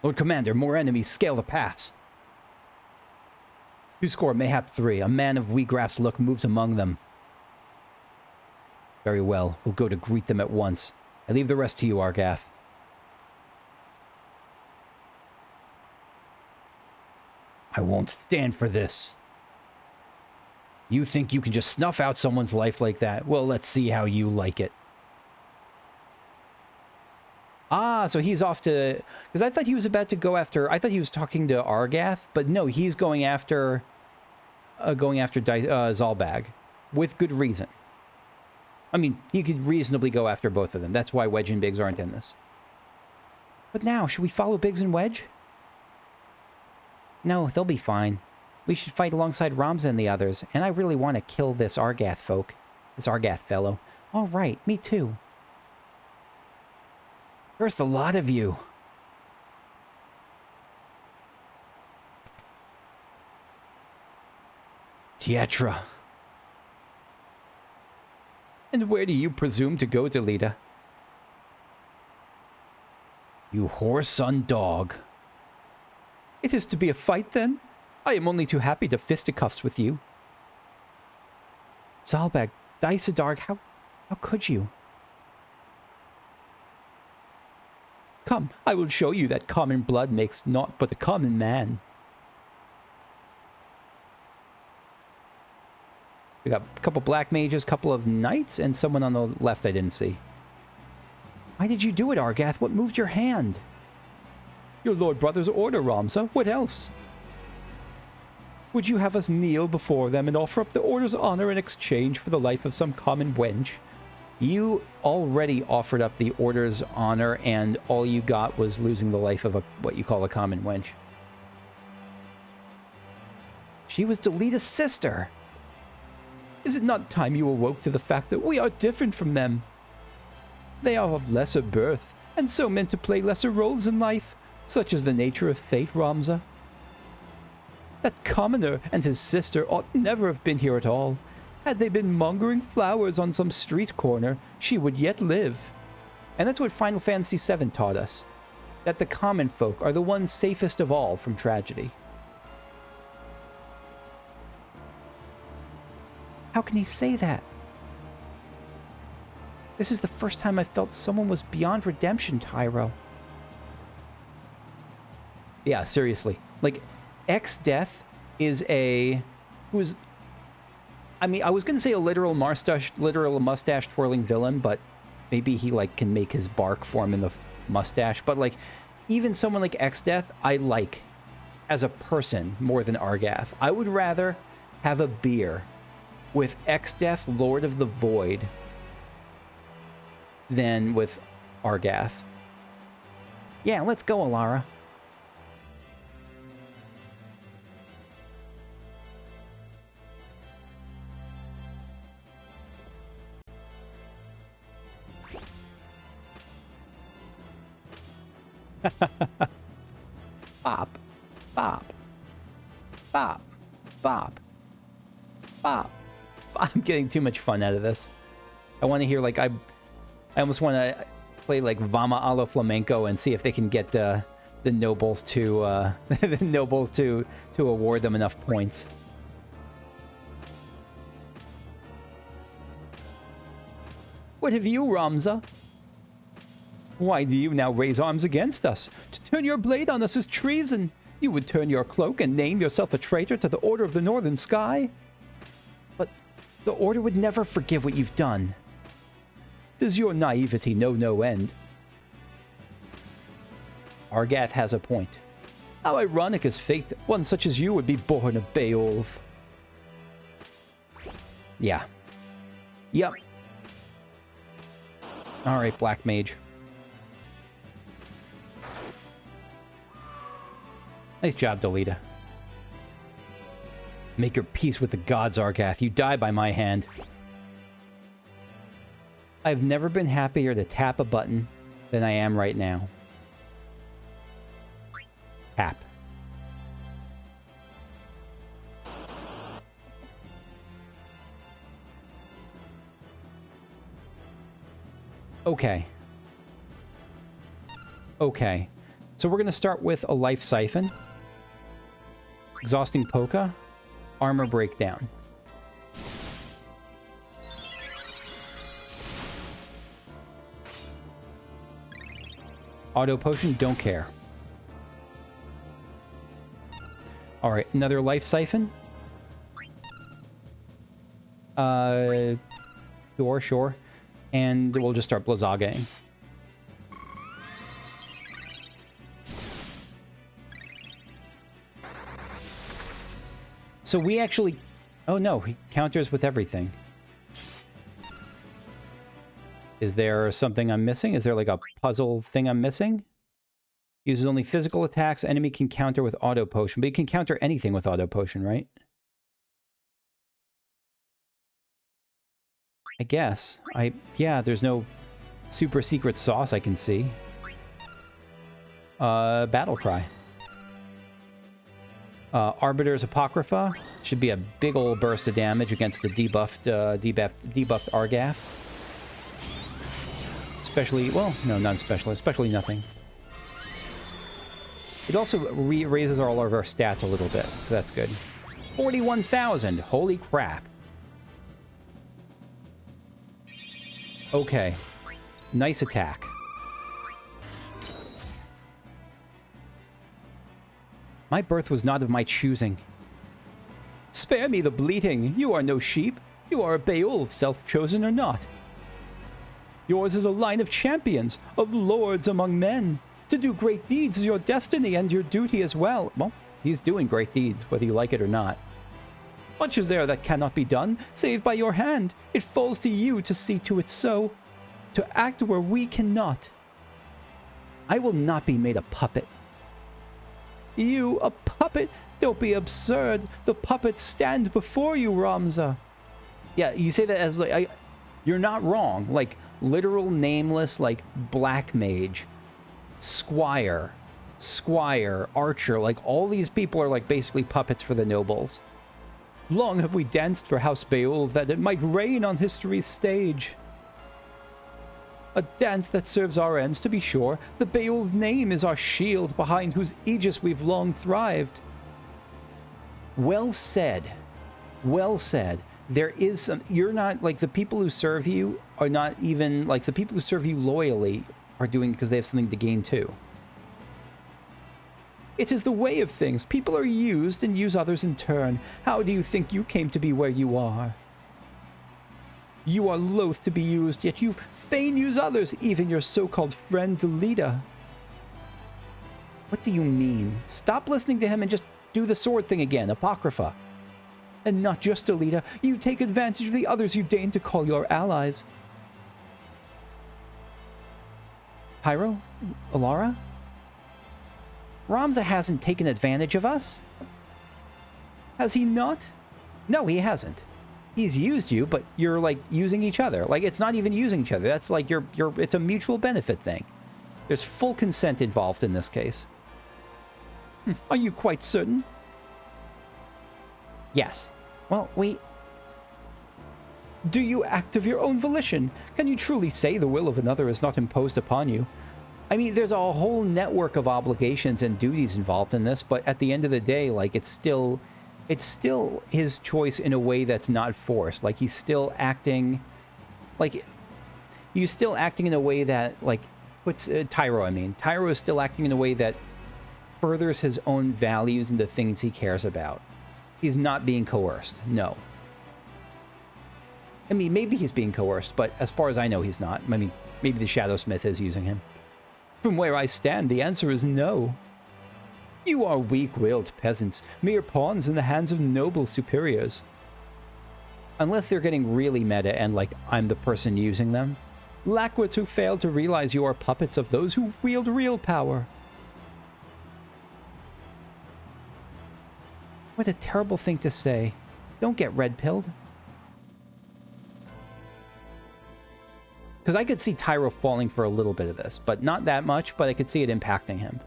Lord Commander, more enemies scale the pass. 2 score, mayhap 3. A man of Wheatgraph's look moves among them. Very well, we'll go to greet them at once. I leave the rest to you, Argath. I won't stand for this. You think you can just snuff out someone's life like that? Well, let's see how you like it. Ah, so he's off to... Because I thought he was about to go after... I thought he was talking to Argath, but no, he's going after... Zalbag. With good reason. I mean, he could reasonably go after both of them. That's why Wedge and Biggs aren't in this. But now, should we follow Biggs and Wedge? No, they'll be fine. We should fight alongside Ramza and the others, and I really want to kill this Argath folk. This Argath fellow. All right, me too. There's a lot of you. Tietra. And where do you presume to go, Delita? You whoreson dog. It is to be a fight, then? I am only too happy to fisticuffs with you. Zalbag, Dysadarg, how could you? Come, I will show you that common blood makes naught but a common man. We got a couple black mages, couple of knights, and someone on the left I didn't see. Why did you do it, Argath? What moved your hand? Your lord brother's order, Ramza. What else? Would you have us kneel before them and offer up the order's honor in exchange for the life of some common wench? You already offered up the order's honor, and all you got was losing the life of what you call a common wench. She was Delita's sister. Is it not time you awoke to the fact that we are different from them? They are of lesser birth, and so meant to play lesser roles in life, such as the nature of fate, Ramza. That commoner and his sister ought never have been here at all. Had they been mongering flowers on some street corner, she would yet live. And that's what Final Fantasy VII taught us. That the common folk are the ones safest of all from tragedy. How can he say that? This is the first time I felt someone was beyond redemption, Tyro. Yeah, seriously. Like, X-Death is I was going to say a literal mustache twirling villain, but maybe he, like, can make his bark form in the mustache, but like even someone like Exdeath, I like as a person more than Argath. I would rather have a beer with Exdeath, Lord of the Void, than with Argath. Yeah, let's go, Alara. Bop, bop, bop, bop, bop. I'm getting too much fun out of this. I want to hear, like, I almost want to play like Vama a lo Flamenco and see if they can get the nobles to the nobles to award them enough points. What have you, Ramza? Why do you now raise arms against us? To turn your blade on us is treason. You would turn your cloak and name yourself a traitor to the Order of the Northern Sky. But the Order would never forgive what you've done. Does your naivety know no end? Argath has a point. How ironic is fate that one such as you would be born a Beowulf. Yeah. Yep. Alright, Black Mage. Nice job, Delita. Make your peace with the gods, Argath. You die by my hand. I've never been happier to tap a button than I am right now. Tap. Okay. Okay. So we're going to start with a life siphon. Exhausting Polka. Armor breakdown. Auto potion, don't care. Alright, another life siphon. Sure. And we'll just start Blizzaga-ing. So we actually... Oh no, he counters with everything. Is there something I'm missing? Is there like a puzzle thing I'm missing? Uses only physical attacks. Enemy can counter with auto potion. But he can counter anything with auto potion, right? I guess. Yeah, there's no super secret sauce I can see. Battle Cry. Arbiter's Apocrypha should be a big old burst of damage against the debuffed Argath. Especially, well, no, not especially. Especially nothing. It also raises all of our stats a little bit, so that's good. 41,000! Holy crap. Okay. Nice attack. My birth was not of my choosing. Spare me the bleating. You are no sheep. You are a Beowulf, self-chosen or not. Yours is a line of champions, of lords among men. To do great deeds is your destiny and your duty as well. Well, he's doing great deeds, whether you like it or not. Much is there that cannot be done, save by your hand. It falls to you to see to it so, to act where we cannot. I will not be made a puppet. You, a puppet? Don't be absurd. The puppets stand before you, Ramza. Yeah, you say that as like, you're not wrong. Like, literal nameless, like, black mage, squire, archer, like, all these people are, like, basically puppets for the nobles. Long have we danced for House Beowulf that it might reign on history's stage. A dance that serves our ends, to be sure. The Beowulf name is our shield, behind whose aegis we've long thrived. Well said. Well said. There is some... You're not... Like, the people who serve you are not even... Like, the people who serve you loyally are doing it because they have something to gain, too. It is the way of things. People are used and use others in turn. How do you think you came to be where you are? You are loath to be used, yet you fain use others, even your so-called friend Delita. What do you mean? Stop listening to him and just do the sword thing again, Apocrypha. And not just Delita, you take advantage of the others you deign to call your allies. Pyro? Alara? Ramza hasn't taken advantage of us? Has he not? No, he hasn't. He's used you, but you're, like, using each other. Like, it's not even using each other. That's like it's a mutual benefit thing. There's full consent involved in this case. Are you quite certain? Yes. Well, do you act of your own volition? Can you truly say the will of another is not imposed upon you? I mean, there's a whole network of obligations and duties involved in this, but at the end of the day, like, it's still his choice in a way that's not forced. Like, he's still acting, like, he's still acting in a way that, like, puts, Tyro, I mean. Tyro is still acting in a way that furthers his own values and the things he cares about. He's not being coerced, no. I mean, maybe he's being coerced, but as far as I know, he's not. I mean, maybe the Shadowsmith is using him. From where I stand, the answer is no. You are weak-willed peasants, mere pawns in the hands of noble superiors. Unless they're getting really meta and, like, I'm the person using them. Lackwits who fail to realize you are puppets of those who wield real power. What a terrible thing to say. Don't get red-pilled. Because I could see Tyro falling for a little bit of this, but not that much, but I could see it impacting him.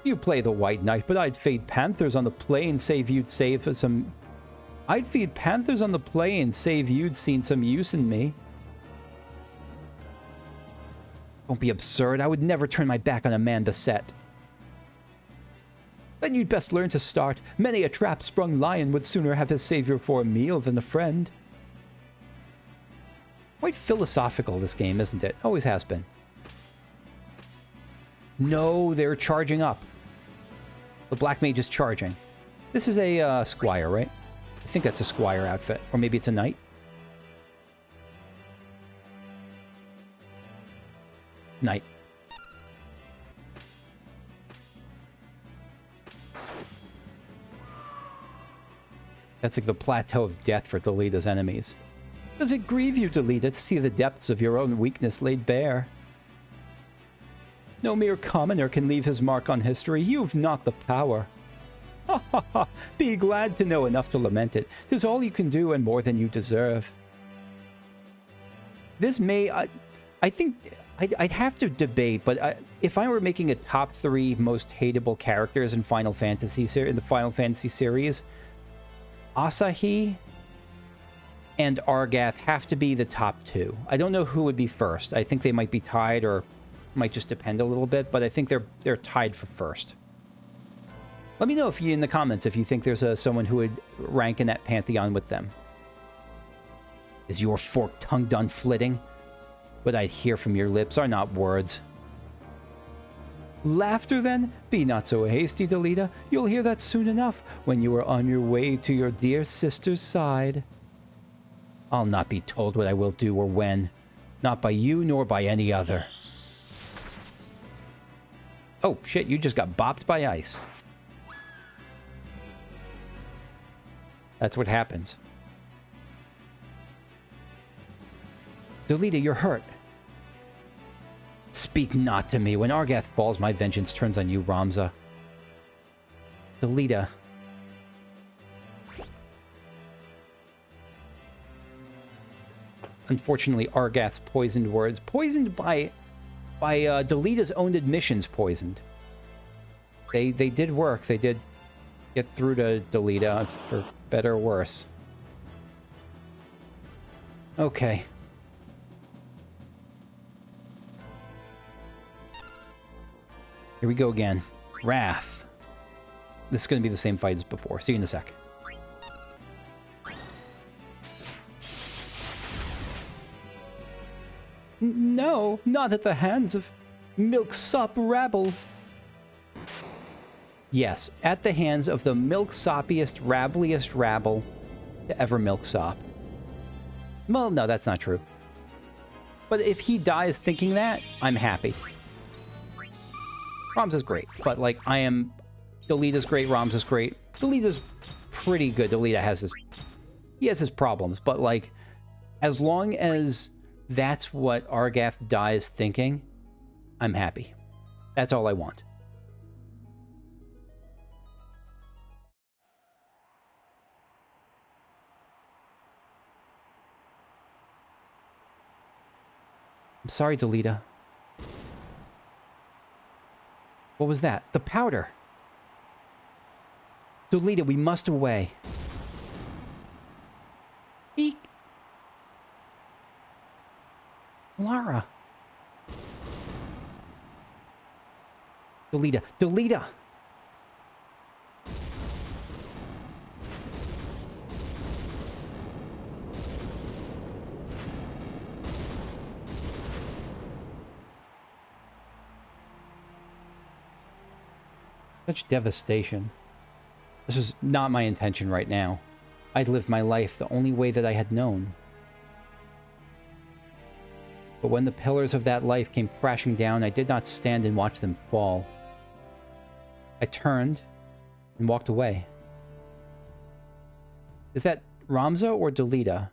You play the White Knight, but I'd feed panthers on the plain save you'd save some... I'd feed panthers on the plain save you'd seen some use in me. Don't be absurd. I would never turn my back on a man beset. Then you'd best learn to start. Many a trap-sprung lion would sooner have his savior for a meal than a friend. Quite philosophical, this game, isn't it? Always has been. No, they're charging up. The Black Mage is charging. This is a squire, right? I think that's a squire outfit. Or maybe it's a knight. Knight. That's like the plateau of death for Delita's enemies. Does it grieve you, Delita, to see the depths of your own weakness laid bare? No mere commoner can leave his mark on history. You've not the power. Ha ha ha! Be glad to know enough to lament it. 'Tis all you can do and more than you deserve. This may... I think... I'd have to debate, but if I were making a top 3 most hateable characters in Final Fantasy in the Final Fantasy series, Asahi and Argath have to be the top 2. I don't know who would be first. I think they might be tied, or might just depend a little bit, but I think they're tied for first. Let me know if you in the comments if you think there's someone who would rank in that pantheon with them. Is your forked tongue done flitting? What I'd hear from your lips are not words. Laughter, then? Be not so hasty, Delita. You'll hear that soon enough, when you are on your way to your dear sister's side. I'll not be told what I will do or when. Not by you, nor by any other. Oh, shit, you just got bopped by ice. That's what happens. Delita, you're hurt. Speak not to me. When Argath falls, my vengeance turns on you, Ramza. Delita. Unfortunately, Argath's poisoned words. Poisoned by Delita's own admissions poisoned. They did work. They did get through to Delita, for better or worse. Okay. Here we go again. Wrath. This is going to be the same fight as before. See you in a sec. No, not at the hands of milksop rabble. Yes, at the hands of the milksopiest, rabbliest rabble to ever milksop. Well, no, that's not true. But if he dies thinking that, I'm happy. Ramza's great, but, like, I am... Delita's great, Ramza's great. Delita's pretty good. Delita has his... He has his problems, but, like, as long as that's what Argath dies thinking, I'm happy. That's all I want. I'm sorry, Delita. What was that? The powder! Delita, we must away. Eek! Lara! Delita! Delita! Such devastation. This was not my intention right now. I'd lived my life the only way that I had known. But when the pillars of that life came crashing down, I did not stand and watch them fall. I turned and walked away. Is that Ramza or Delita?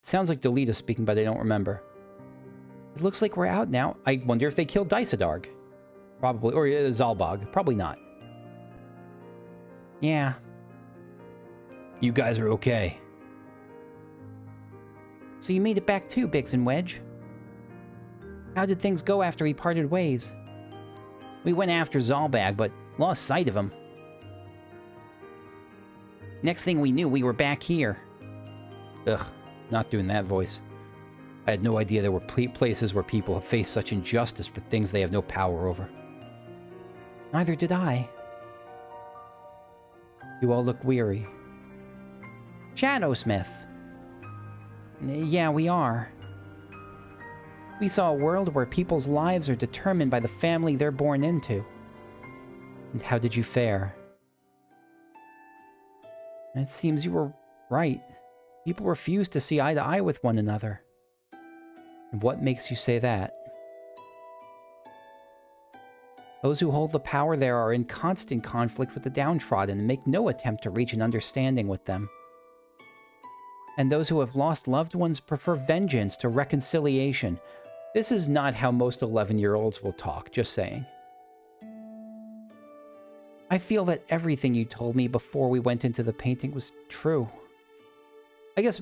It sounds like Delita speaking, but I don't remember. It looks like we're out now. I wonder if they killed Dysadarg. Probably. Or Zalbog. Probably not. Yeah. You guys are okay. So you made it back too, Biggs and Wedge. How did things go after we parted ways? We went after Zalbag, but lost sight of him. Next thing we knew, we were back here. Ugh, not doing that voice. I had no idea there were places where people have faced such injustice for things they have no power over. Neither did I. You all look weary. Shadowsmith. Yeah, we are. We saw a world where people's lives are determined by the family they're born into. And how did you fare? It seems you were right. People refuse to see eye to eye with one another. And what makes you say that? Those who hold the power there are in constant conflict with the downtrodden and make no attempt to reach an understanding with them. And those who have lost loved ones prefer vengeance to reconciliation. This is not how most 11-year-olds will talk, just saying. I feel that everything you told me before we went into the painting was true. I guess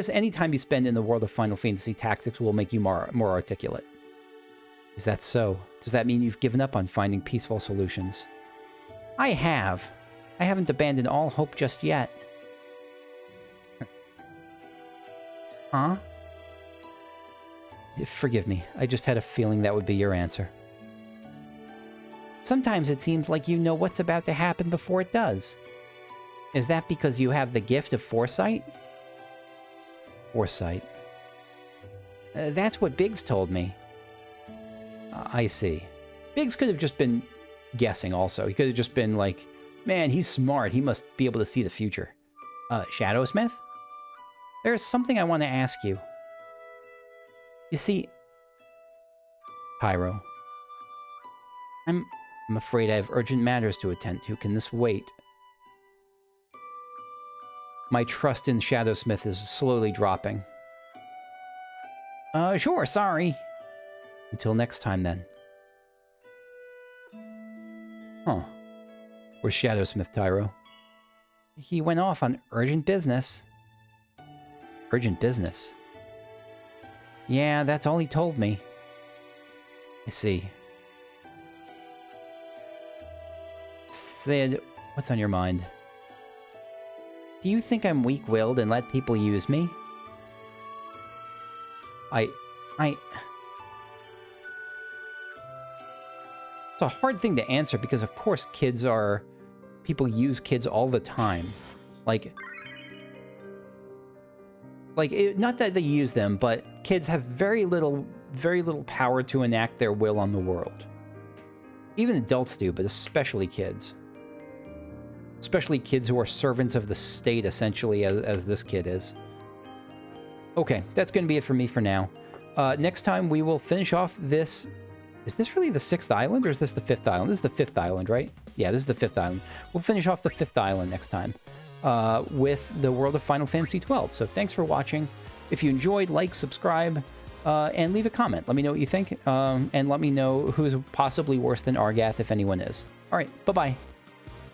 anytime you spend in the world of Final Fantasy Tactics will make you more articulate. Is that so? Does that mean you've given up on finding peaceful solutions? I have. I haven't abandoned all hope just yet. Huh? Forgive me. I just had a feeling that would be your answer. Sometimes it seems like you know what's about to happen before it does. Is that because you have the gift of foresight? Foresight. That's what Biggs told me. I see. Biggs could have just been guessing also. He could have just been like, man, he's smart. He must be able to see the future. Shadowsmith? There's something I want to ask you. You see... Pyro. I'm afraid I have urgent matters to attend to. Can this wait? My trust in Shadowsmith is slowly dropping. Sure, sorry. Until next time, then. Huh. Where's Shadowsmith, Tyro? He went off on urgent business. Urgent business? Yeah, that's all he told me. I see. Sid, what's on your mind? Do you think I'm weak-willed and let people use me? It's a hard thing to answer because, of course, people use kids all the time. Not that they use them, but kids have very little power to enact their will on the world. Even adults do, but especially kids. Especially kids who are servants of the state, essentially, as this kid is. Okay, that's going to be it for me for now. Next time we will finish off this... Is this really the 6th island, or is this the 5th island? This is the 5th island, right? Yeah, this is the 5th island. We'll finish off the 5th island next time with the world of Final Fantasy XII. So thanks for watching. If you enjoyed, like, subscribe, and leave a comment. Let me know what you think, and let me know who's possibly worse than Argath, if anyone is. All right, bye-bye.